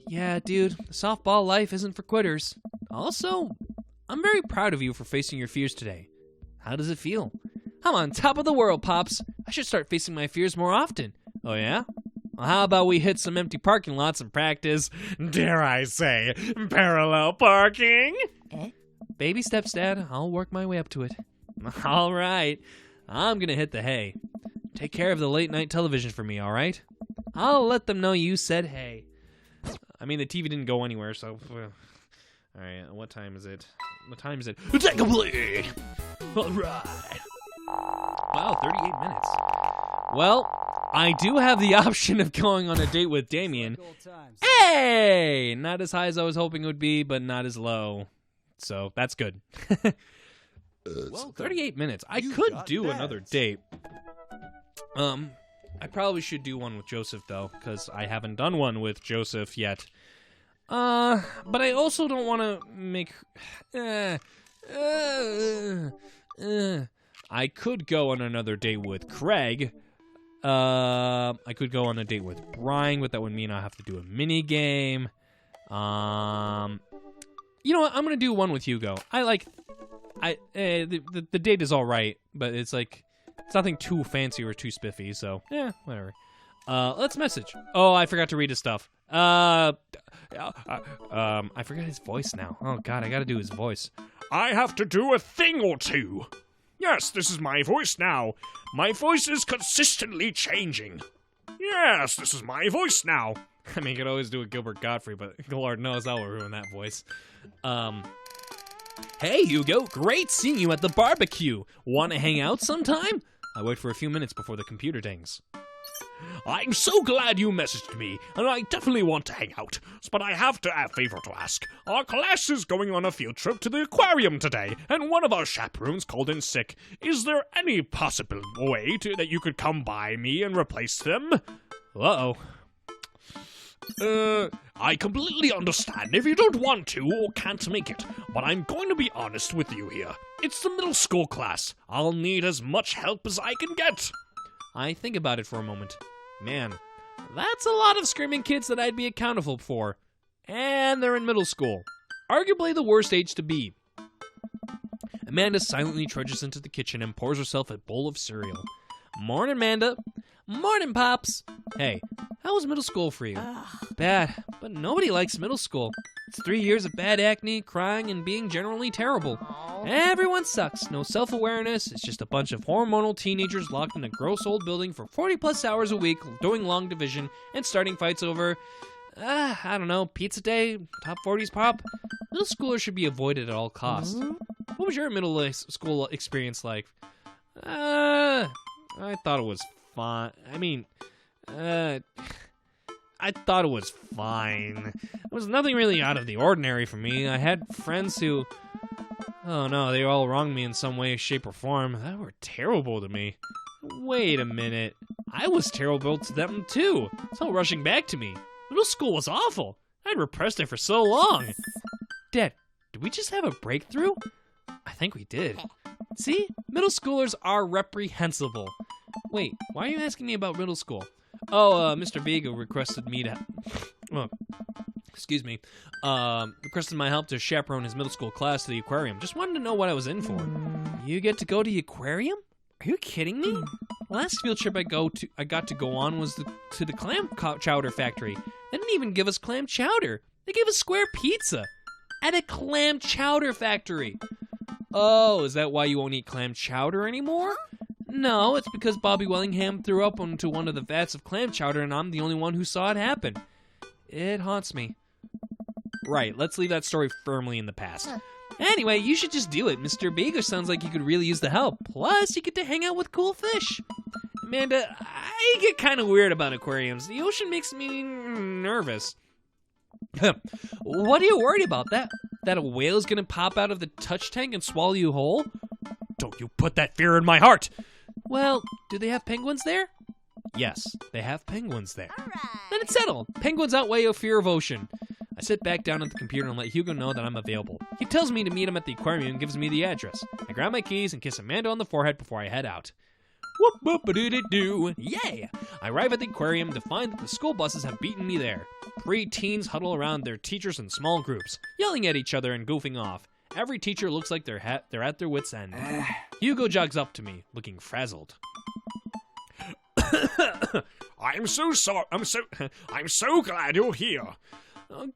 Yeah, dude, softball life isn't for quitters. Also, I'm very proud of you for facing your fears today. How does it feel? I'm on top of the world, Pops. I should start facing my fears more often. Oh, yeah? Well, how about we hit some empty parking lots and practice, dare I say, parallel parking? Baby steps, Dad. I'll work my way up to it. All right. I'm going to hit the hay. Take care of the late night television for me, all right? I'll let them know you said hey. I mean, the TV didn't go anywhere, so... All right, what time is it? Take a play! All right. Wow, 38 minutes. Well, I do have the option of going on a date with Damien. Hey! Not as high as I was hoping it would be, but not as low. So, that's good. So 38 minutes. I could do another date. I probably should do one with Joseph, though, because I haven't done one with Joseph yet. But I also don't want to make... I could go on another date with Craig. I could go on a date with Brian, but that would mean I have to do a mini game. You know what? I'm gonna do one with Hugo. The date is all right, but it's like it's nothing too fancy or too spiffy. So whatever. Let's message. Oh, I forgot to read his stuff. I forgot his voice now. Oh, God, I gotta do his voice. I have to do a thing or two. Yes, this is my voice now. My voice is consistently changing. Yes, this is my voice now. I mean, you could always do a Gilbert Godfrey, but Lord knows I'll ruin that voice. Hey, Hugo, great seeing you at the barbecue. Want to hang out sometime? I wait for a few minutes before the computer dings. I'm so glad you messaged me, and I definitely want to hang out. But I have a favor to ask. Our class is going on a field trip to the aquarium today, and one of our chaperones called in sick. Is there any possible way that you could come by me and replace them? Uh-oh. I completely understand if you don't want to or can't make it, but I'm going to be honest with you here. It's the middle school class. I'll need as much help as I can get. I think about it for a moment. Man, that's a lot of screaming kids that I'd be accountable for. And they're in middle school. Arguably the worst age to be. Amanda silently trudges into the kitchen and pours herself a bowl of cereal. Morning, Amanda. Morning, Pops. Hey, how was middle school for you? Bad, but nobody likes middle school. It's 3 years of bad acne, crying, and being generally terrible. Everyone sucks. No self-awareness. It's just a bunch of hormonal teenagers locked in a gross old building for 40-plus hours a week, doing long division, and starting fights over, I don't know, pizza day, top 40s pop. Middle schoolers should be avoided at all costs. What was your middle school experience like? I thought it was fine. I thought it was fine. There was nothing really out of the ordinary for me. I had friends who, oh no, they all wronged me in some way, shape, or form. They were terrible to me. Wait a minute. I was terrible to them too. It's all rushing back to me. Middle school was awful. I'd repressed it for so long. Dad, did we just have a breakthrough? I think we did. See? Middle schoolers are reprehensible. Wait, why are you asking me about middle school? Oh, Mr. Vega requested me to... requested my help to chaperone his middle school class to the aquarium. Just wanted to know what I was in for. You get to go to the aquarium? Are you kidding me? The last field trip I got to go on was to the clam chowder factory. They didn't even give us clam chowder. They gave us square pizza at a clam chowder factory. Oh, is that why you won't eat clam chowder anymore? No, it's because Bobby Wellingham threw up onto one of the vats of clam chowder and I'm the only one who saw it happen. It haunts me. Right, let's leave that story firmly in the past. Anyway, you should just do it. Mr. Beager sounds like you could really use the help. Plus, you get to hang out with cool fish. Amanda, I get kind of weird about aquariums. The ocean makes me nervous. What are you worried about? That a whale's gonna pop out of the touch tank and swallow you whole? Don't you put that fear in my heart. Well, do they have penguins there? Yes, they have penguins there. All right. Then it's settled. Penguins outweigh your fear of ocean. I sit back down at the computer and let Hugo know that I'm available. He tells me to meet him at the aquarium and gives me the address. I grab my keys and kiss Amanda on the forehead before I head out. Whoop whoop doo doo. Yay! I arrive at the aquarium to find that the school buses have beaten me there. Pre-teens huddle around their teachers in small groups, yelling at each other and goofing off. Every teacher looks like they're at their wits' end. Hugo jogs up to me, looking frazzled. I'm so sorry. I'm so glad you're here.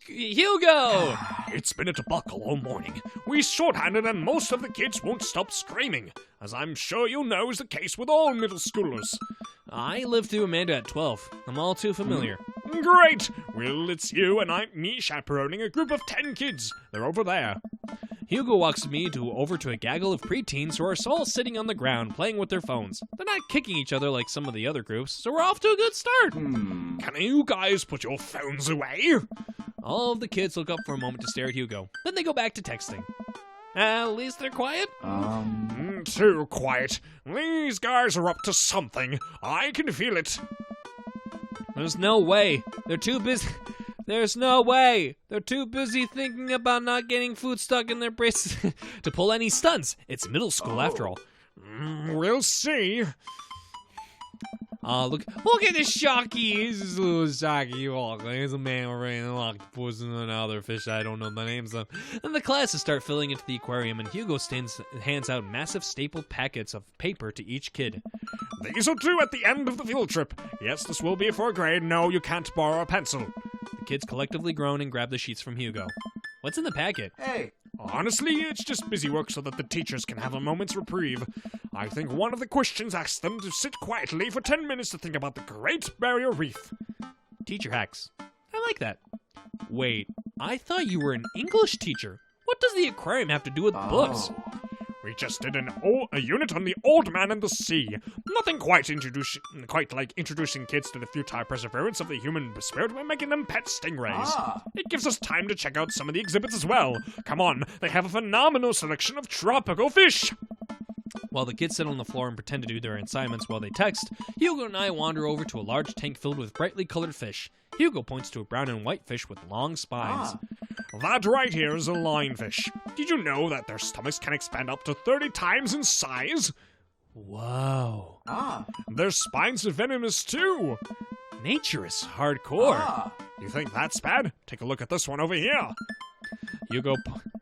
Hugo! It's been a debacle all morning. We shorthanded and most of the kids won't stop screaming, as I'm sure you know is the case with all middle schoolers. I lived through Amanda at 12. I'm all too familiar. Great! Well, it's you and me chaperoning a group of 10 kids. They're over there. Hugo walks me over to a gaggle of preteens who are all sitting on the ground playing with their phones. They're not kicking each other like some of the other groups, so we're off to a good start. Can you guys put your phones away? All of the kids look up for a moment to stare at Hugo. Then they go back to texting. At least they're quiet. Too quiet. These guys are up to something. I can feel it. There's no way. They're too busy. There's no way. They're too busy thinking about not getting food stuck in their braces to pull any stunts. It's middle school after all. We'll see. Look at this sharky. He's this little sharky. Oh, there's a man wearing an octopus and another fish I don't know the names of. And the classes start filling into the aquarium, and Hugo hands out massive stapled packets of paper to each kid. These will do at the end of the field trip. Yes, this will be for a grade. No, you can't borrow a pencil. The kids collectively groan and grab the sheets from Hugo. What's in the packet? Hey. Honestly, it's just busy work so that the teachers can have a moment's reprieve. I think one of the questions asks them to sit quietly for 10 minutes to think about the Great Barrier Reef. Teacher hacks. I like that. Wait, I thought you were an English teacher. What does the aquarium have to do with books? We just did a unit on the Old Man and the Sea. Nothing quite like introducing kids to the futile perseverance of the human spirit by making them pet stingrays. It gives us time to check out some of the exhibits as well. Come on, they have a phenomenal selection of tropical fish. While the kids sit on the floor and pretend to do their assignments while they text, Hugo and I wander over to a large tank filled with brightly colored fish. Hugo points to a brown and white fish with long spines. That right here is a lionfish. Did you know that their stomachs can expand up to 30 times in size? Wow. Their spines are venomous too. Nature is hardcore. You think that's bad? Take a look at this one over here. Hugo,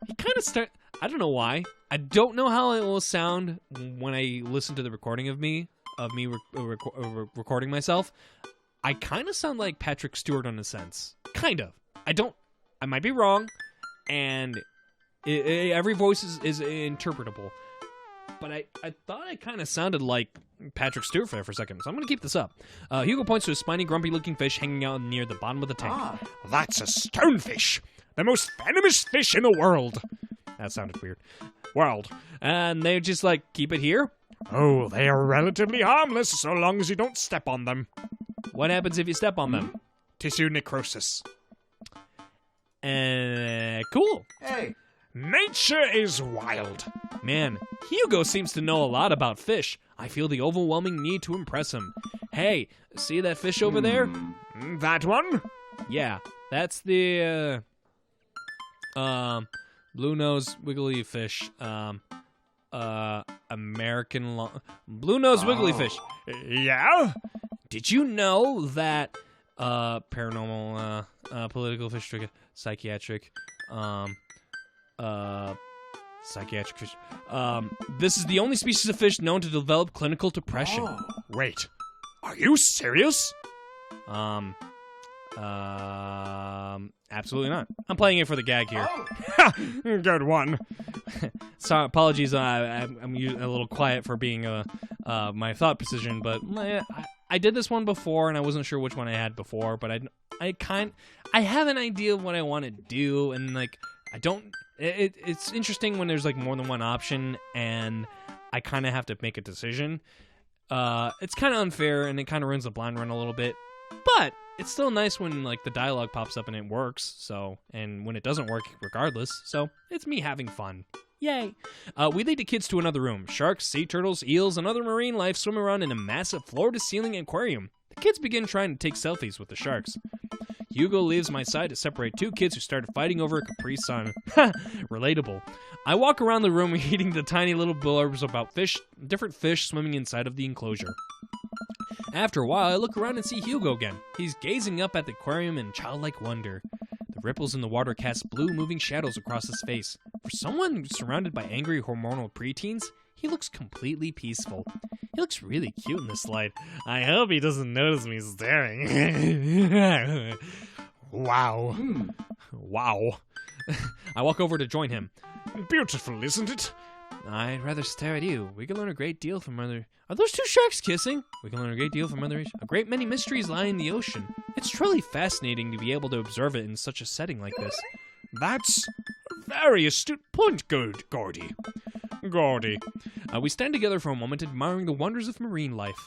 he kind of I don't know why. I don't know how it will sound when I listen to the recording of me recording myself. I kind of sound like Patrick Stewart in a sense. Kind of. I might be wrong, and every voice is interpretable. But I thought I kind of sounded like Patrick Stewart for a second, so I'm going to keep this up. Hugo points to a spiny, grumpy-looking fish hanging out near the bottom of the tank. That's a stonefish, the most venomous fish in the world. That sounded weird. World. And they just, keep it here? Oh, they are relatively harmless so long as you don't step on them. What happens if you step on them? Tissue necrosis. Cool. Hey. Nature is wild. Man, Hugo seems to know a lot about fish. I feel the overwhelming need to impress him. Hey, see that fish over there? That one? Yeah, that's the, blue-nose wiggly fish. American blue-nose wiggly fish. Yeah? Did you know that, paranormal, political fish, psychiatric, psychiatric fish. This is the only species of fish known to develop clinical depression. Wait, are you serious? Absolutely not. I'm playing it for the gag here. Good one. Sorry, apologies. I'm a little quiet for being my thought precision, but I did this one before, and I wasn't sure which one I had before, but I have an idea of what I want to do, and I don't. It's interesting when there's more than one option, and I kind of have to make a decision. It's kind of unfair, and it kind of ruins the blind run a little bit, but it's still nice when the dialogue pops up and it works. So, and when it doesn't work, regardless. So it's me having fun. Yay! We lead the kids to another room. Sharks, sea turtles, eels, and other marine life swim around in a massive floor-to-ceiling aquarium. The kids begin trying to take selfies with the sharks. Hugo leaves my side to separate two kids who started fighting over a Capri Sun. Relatable. I walk around the room reading the tiny little blurbs about different fish swimming inside of the enclosure. After a while, I look around and see Hugo again. He's gazing up at the aquarium in childlike wonder. The ripples in the water cast blue moving shadows across his face. For someone surrounded by angry hormonal preteens, he looks completely peaceful. He looks really cute in this light. I hope he doesn't notice me staring. Wow. Wow. I walk over to join him. Beautiful, isn't it? I'd rather stare at you. We can learn a great deal from other... Are those two sharks kissing? We can learn a great deal from other... A great many mysteries lie in the ocean. It's truly fascinating to be able to observe it in such a setting like this. That's a very astute point, Gordy. We stand together for a moment admiring the wonders of marine life.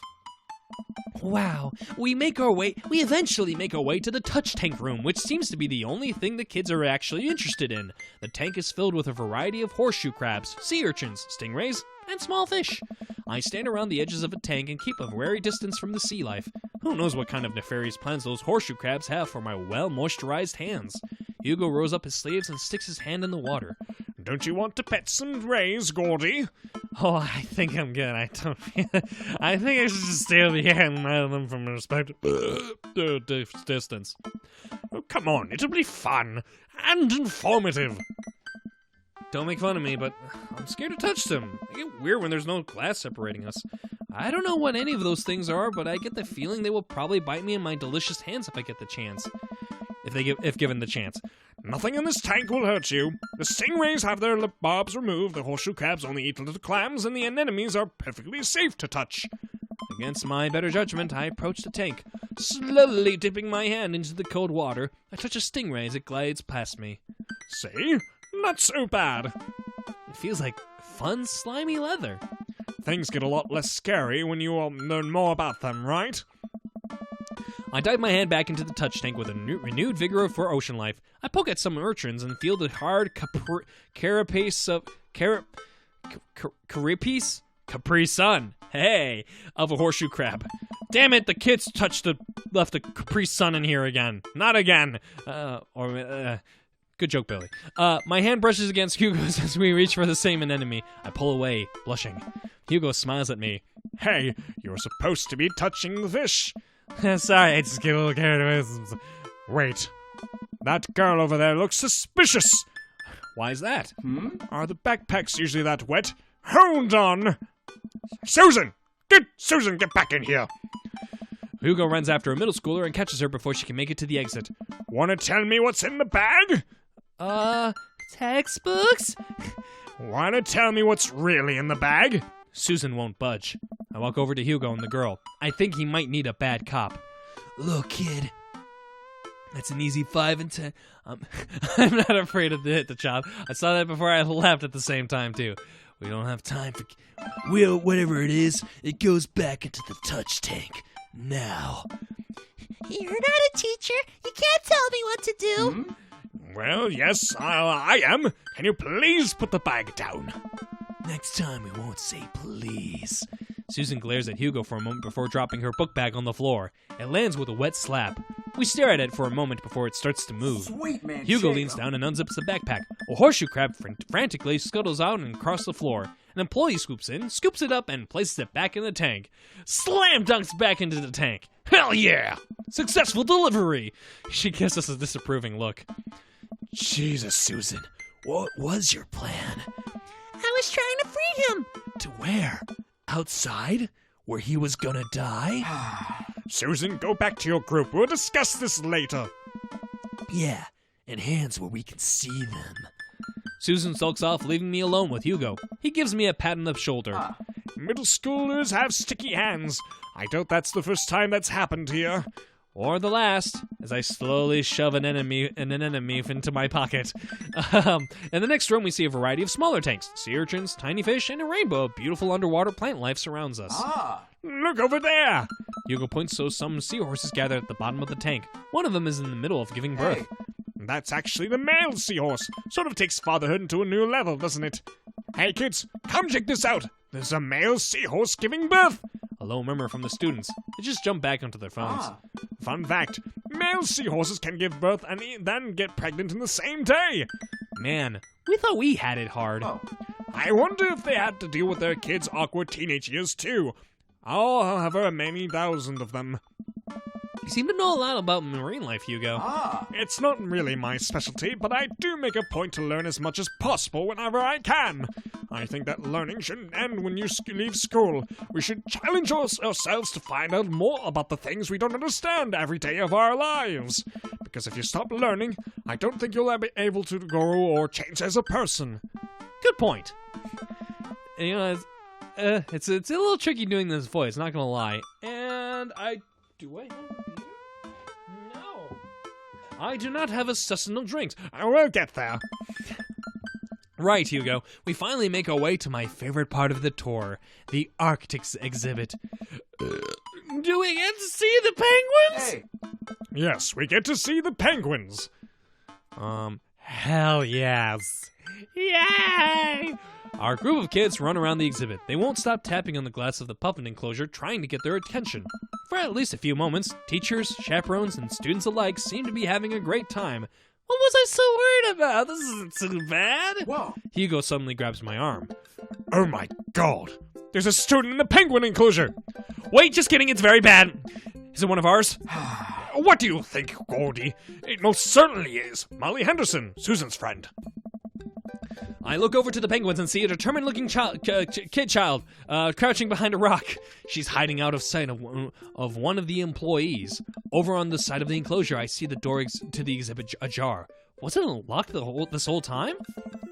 Wow, we eventually make our way to the touch tank room, which seems to be the only thing the kids are actually interested in. The tank is filled with a variety of horseshoe crabs, sea urchins, stingrays, and small fish. I stand around the edges of a tank and keep a wary distance from the sea life. Who knows what kind of nefarious plans those horseshoe crabs have for my well-moisturized hands. Hugo rolls up his sleeves and sticks his hand in the water. Don't you want to pet some rays, Gordy? Oh, I think I'm good. I don't. I think I should just stay over here and let them from a respectful distance. Oh, come on, it'll be fun and informative. Don't make fun of me, but I'm scared to touch them. I get weird when there's no glass separating us. I don't know what any of those things are, but I get the feeling they will probably bite me in my delicious hands if I get the chance. If given the chance. Nothing in this tank will hurt you. The stingrays have their lip barbs removed, the horseshoe crabs only eat little clams, and the anemones are perfectly safe to touch. Against my better judgment, I approach the tank. Slowly dipping my hand into the cold water, I touch a stingray as it glides past me. See? Not so bad. It feels like fun, slimy leather. Things get a lot less scary when you learn more about them, right? I dive my hand back into the touch tank with a renewed vigor for ocean life. I poke at some urchins and feel the hard carapace of Capri Sun. Hey, of a horseshoe crab. Damn it! The kids left the Capri Sun in here again. Not again. Good joke, Billy. My hand brushes against Hugo's as we reach for the same anemone. I pull away, blushing. Hugo smiles at me. Hey, you're supposed to be touching the fish. Sorry, I just get a little carried away. Wait, that girl over there looks suspicious. Why is that? Are the backpacks usually that wet? Hold on! Susan! Get back in here! Hugo runs after a middle schooler and catches her before she can make it to the exit. Wanna tell me what's in the bag? Textbooks? Wanna tell me what's really in the bag? Susan won't budge. I walk over to Hugo and the girl. I think he might need a bad cop. Look, kid. That's an easy 5 and 10. I'm not afraid to hit the child. I saw that before I left at the same time, too. We don't have time for... Well, whatever it is, it goes back into the touch tank. Now. You're not a teacher. You can't tell me what to do. Well, yes, I am. Can you please put the bag down? Next time we won't say please. Susan glares at Hugo for a moment before dropping her book bag on the floor. It lands with a wet slap. We stare at it for a moment before it starts to move. Sweet man. Hugo leans down and unzips the backpack. A horseshoe crab frantically scuttles out and across the floor. An employee swoops in, scoops it up, and places it back in the tank. Slam dunks back into the tank. Hell yeah! Successful delivery! She gives us a disapproving look. Jesus, Susan. What was your plan? I was trying to free him. To where? Outside? Where he was gonna die? Susan, go back to your group. We'll discuss this later. Yeah, and hands where we can see them. Susan sulks off, leaving me alone with Hugo. He gives me a pat on the shoulder. Middle schoolers have sticky hands. I doubt that's the first time that's happened here. Or the last, as I slowly shove an enemy into my pocket. In the next room, we see a variety of smaller tanks, sea urchins, tiny fish, and a rainbow of beautiful underwater plant life surrounds us. Look over there! Hugo points so some seahorses gather at the bottom of the tank. One of them is in the middle of giving birth. That's actually the male seahorse. Sort of takes fatherhood to a new level, doesn't it? Hey kids, come check this out. There's a male seahorse giving birth. A low murmur from the students. They just jump back onto their phones. Fun fact, male seahorses can give birth and then get pregnant in the same day. Man, we thought we had it hard. I wonder if they had to deal with their kids' awkward teenage years too. However many thousand of them. You seem to know a lot about marine life, Hugo. It's not really my specialty, but I do make a point to learn as much as possible whenever I can. I think that learning shouldn't end when you leave school. We should challenge ourselves to find out more about the things we don't understand every day of our lives. Because if you stop learning, I don't think you'll ever be able to grow or change as a person. Good point. And, you know, it's a little tricky doing this voice, not gonna lie. And do I have beer? No. I do not have a sustenance drinks. I will get there. Right, Hugo. We finally make our way to my favorite part of the tour, the Arctic exhibit. Do we get to see the penguins? Yes, we get to see the penguins. Hell yes. Yay! Our group of kids run around the exhibit. They won't stop tapping on the glass of the puffin enclosure, trying to get their attention. For at least a few moments, teachers, chaperones, and students alike seem to be having a great time. What was I so worried about? This isn't too bad. Whoa. Hugo suddenly grabs my arm. Oh my god. There's a student in the penguin enclosure. Wait, just kidding, it's very bad. Is it one of ours? What do you think, Gordy? It most certainly is. Molly Henderson, Susan's friend. I look over to the penguins and see a determined-looking kid child crouching behind a rock. She's hiding out of sight of one of the employees. Over on the side of the enclosure, I see the door to the exhibit ajar. Wasn't it locked this whole time?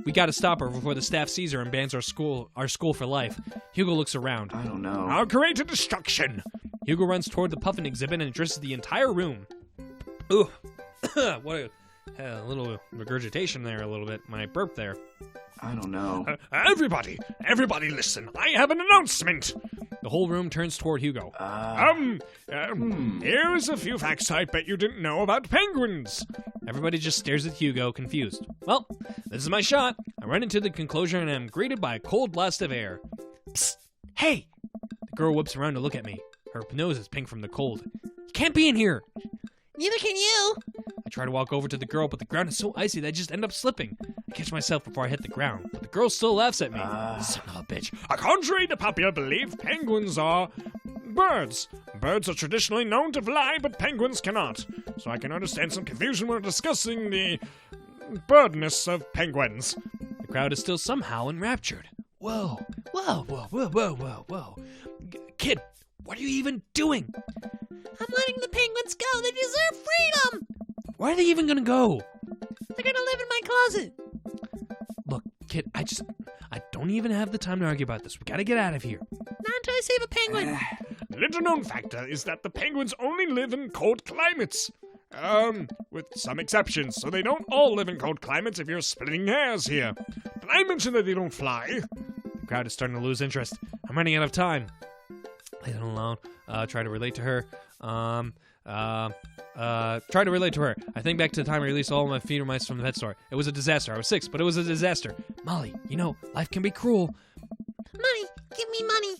We gotta stop her before the staff sees her and bans our school for life. Hugo looks around. I don't know. I'll create a distraction. Hugo runs toward the puffin exhibit and addresses the entire room. Ooh, what a little regurgitation there, a little bit. My burp there. I don't know. Everybody listen. I have an announcement. The whole room turns toward Hugo. Here's a few facts I bet you didn't know about penguins. Everybody just stares at Hugo, confused. Well, this is my shot. I run into the enclosure and am greeted by a cold blast of air. Psst! Hey! The girl whips around to look at me. Her nose is pink from the cold. You can't be in here! Neither can you. I try to walk over to the girl, but the ground is so icy that I just end up slipping. I catch myself before I hit the ground, but the girl still laughs at me. Son of a bitch. Contrary to popular belief, penguins are birds. Birds are traditionally known to fly, but penguins cannot. So I can understand some confusion when discussing the birdness of penguins. The crowd is still somehow enraptured. Whoa. Kid, what are you even doing? I'm letting the penguins go. They deserve freedom. Where are they even gonna go? They're gonna live in my closet. Look, kid, I don't even have the time to argue about this. We gotta get out of here. Not until I save a penguin. Little known factor is that the penguins only live in cold climates. With some exceptions, so they don't all live in cold climates if you're splitting hairs here. Did I mention that they don't fly? The crowd is starting to lose interest. I'm running out of time. Leave it alone. Try to relate to her. Try to relate to her. I think back to the time I released all of my feeder mice from the pet store. It was a disaster. I was 6, but it was a disaster. Molly, you know, life can be cruel. Money. Give me money.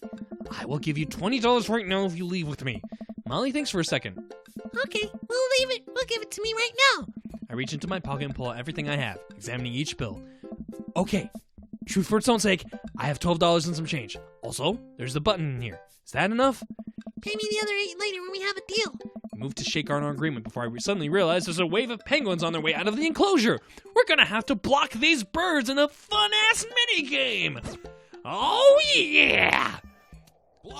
I will give you $20 right now if you leave with me. Molly thinks for a second. Okay, we'll leave it. We'll give it to me right now. I reach into my pocket and pull out everything I have, examining each bill. Okay, truth for its own sake, I have $12 and some change. Also, there's the button in here. Is that enough? Pay me the other 8 later when we have a deal. We move to shake our agreement before I suddenly realize there's a wave of penguins on their way out of the enclosure. We're gonna have to block these birds in a fun-ass minigame. Oh, yeah!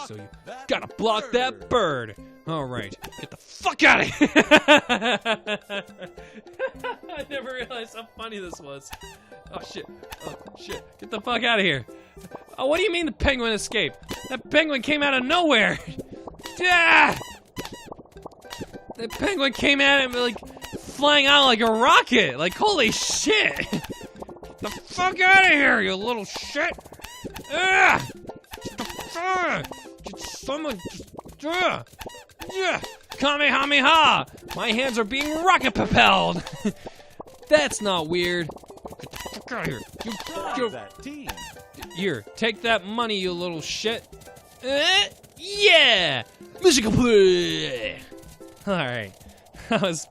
So you gotta block that bird. All right, get the fuck out of here. I never realized how funny this was. Oh, shit. Get the fuck out of here. Oh, what do you mean the penguin escaped? That penguin came out of nowhere. Yeah! The penguin came at him like flying out like a rocket. Like, holy shit. Get the fuck out of here, you little shit. Get someone just, yeah. Kamehameha! My hands are being rocket propelled. That's not weird. Get the fuck out of here. Here, take that money, you little shit. Yeah! Mission complete! Alright. That was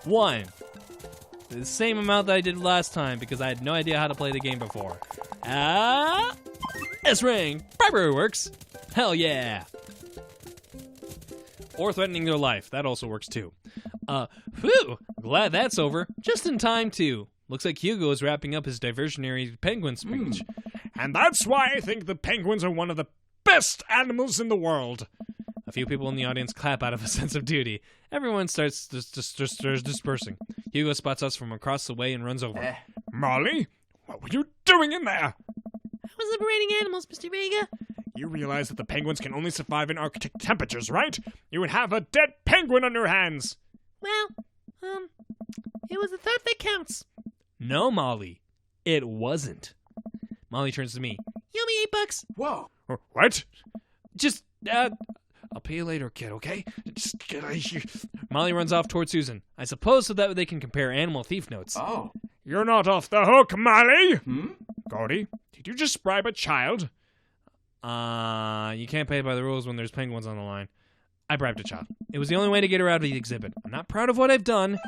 1. The same amount that I did last time because I had no idea how to play the game before. S-Ring! Bribery works! Hell yeah! Or threatening their life. That also works too. Whew! Glad that's over. Just in time too. Looks like Hugo is wrapping up his diversionary penguin speech. And that's why I think the penguins are one of the best animals in the world. A few people in the audience clap out of a sense of duty. Everyone starts dispersing. Hugo spots us from across the way and runs over. Molly, what were you doing in there? I was liberating animals, Mr. Vega. You realize that the penguins can only survive in Arctic temperatures, right? You would have a dead penguin on your hands. Well, it was the thought that counts. No, Molly. It wasn't. Molly turns to me. You owe me $8. Whoa. What? Just, I'll pay you later, kid, okay? Just get out of here. Molly runs off toward Susan. I suppose so that they can compare animal thief notes. Oh. You're not off the hook, Molly! Hmm? Gordy, did you just bribe a child? You can't pay by the rules when there's penguins on the line. I bribed a child. It was the only way to get her out of the exhibit. I'm not proud of what I've done.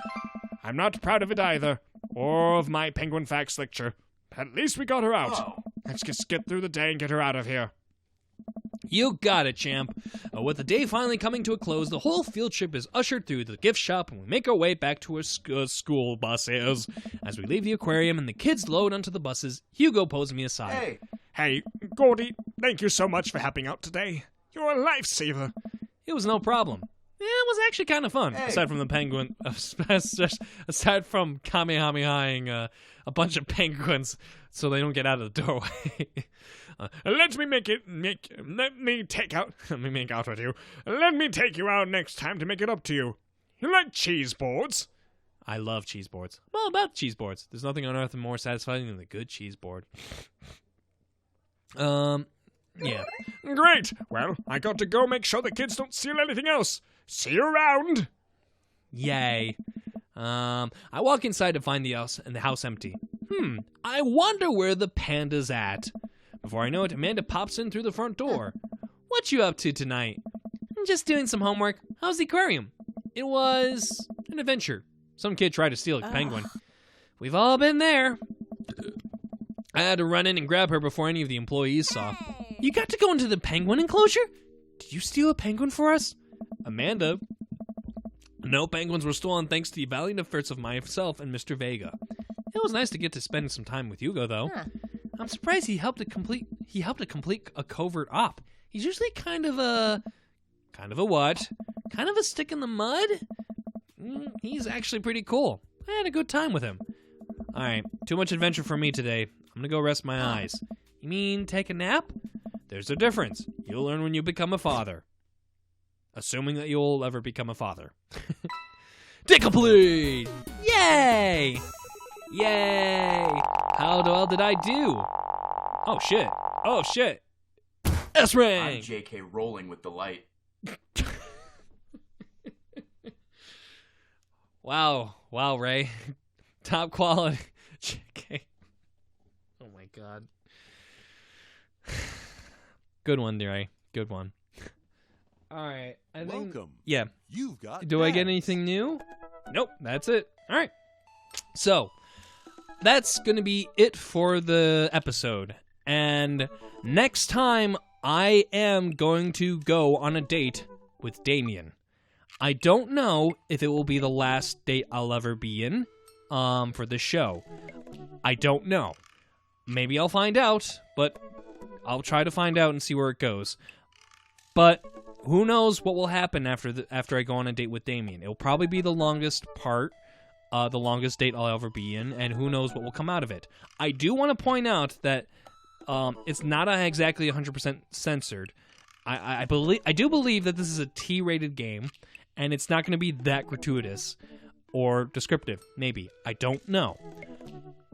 I'm not proud of it either, or of my penguin facts lecture. At least we got her out. Let's just get through the day and get her out of here. You got it, champ. With the day finally coming to a close, the whole field trip is ushered through the gift shop, and we make our way back to our school buses. As we leave the aquarium and the kids load onto the buses, Hugo pulls me aside. Hey, Gordy, thank you so much for helping out today. You're a lifesaver. It was no problem. It was actually kind of fun, aside from the penguin, aside from Kamehamehaing a bunch of penguins so they don't get out of the doorway. Let me take you out next time to make it up to you. You like cheese boards? I love cheese boards. Well, about cheese boards. There's nothing on earth more satisfying than a good cheese board. Yeah. Great. Well, I got to go make sure the kids don't steal anything else. See you around. Yay. I walk inside to find the house empty. I wonder where the panda's at. Before I know it, Amanda pops in through the front door. What you up to tonight? I'm just doing some homework. How's the aquarium? It was an adventure. Some kid tried to steal a penguin. We've all been there. I had to run in and grab her before any of the employees saw. You got to go into the penguin enclosure? Did you steal a penguin for us? Amanda. No penguins were stolen thanks to the valiant efforts of myself and Mr. Vega. It was nice to get to spend some time with Hugo, though. I'm surprised he helped to complete a covert op. He's usually kind of a what? Kind of a stick in the mud? He's actually pretty cool. I had a good time with him. All right, too much adventure for me today. I'm gonna go rest my eyes. You mean take a nap? There's a difference. You'll learn when you become a father. Assuming that you'll ever become a father. Day complete! Yay! Yay! How well did I do? Oh shit. Oh shit. S-Ring! I'm JK rolling with delight. Wow, Ray. Top quality. JK. Oh my god. Good one, Ray. Good one. Alright. Welcome. Yeah. You've got Do I get anything new? Nope, that's it. Alright. So, that's going to be it for the episode. And next time, I am going to go on a date with Damien. I don't know if it will be the last date I'll ever be in for the show. I don't know. Maybe I'll find out, but I'll try to find out and see where it goes. But who knows what will happen after I go on a date with Damien. It'll probably be the longest part, the longest date I'll ever be in, and who knows what will come out of it. I do want to point out that it's not exactly 100% censored. I do believe that this is a T-rated game, and it's not going to be that gratuitous or descriptive. Maybe. I don't know.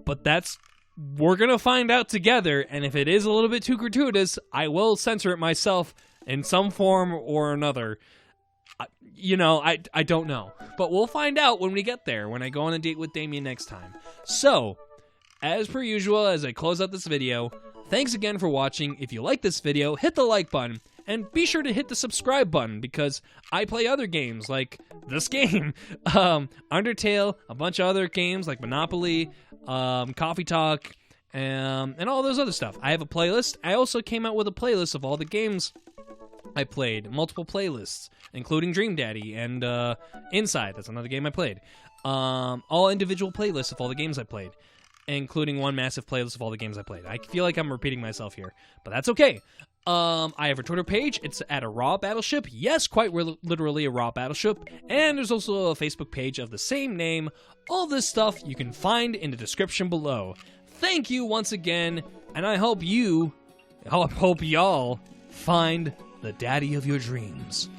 But we're going to find out together, and if it is a little bit too gratuitous, I will censor it myself in some form or another. I don't know. But we'll find out when we get there, when I go on a date with Damien next time. So, as per usual, as I close out this video, thanks again for watching. If you like this video, hit the like button, and be sure to hit the subscribe button, because I play other games, like this game, Undertale, a bunch of other games, like Monopoly, Coffee Talk, and all those other stuff. I have a playlist. I also came out with a playlist of all the games I played, multiple playlists, including Dream Daddy and Inside. That's another game I played. All individual playlists of all the games I played, including one massive playlist of all the games I played. I feel like I'm repeating myself here, but that's okay. I have a Twitter page. It's at a Raw Battleship. Yes, quite literally a Raw Battleship. And there's also a Facebook page of the same name. All this stuff you can find in the description below. Thank you once again, and I hope y'all find the daddy of your dreams.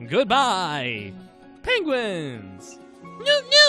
Goodbye, penguins! No, no!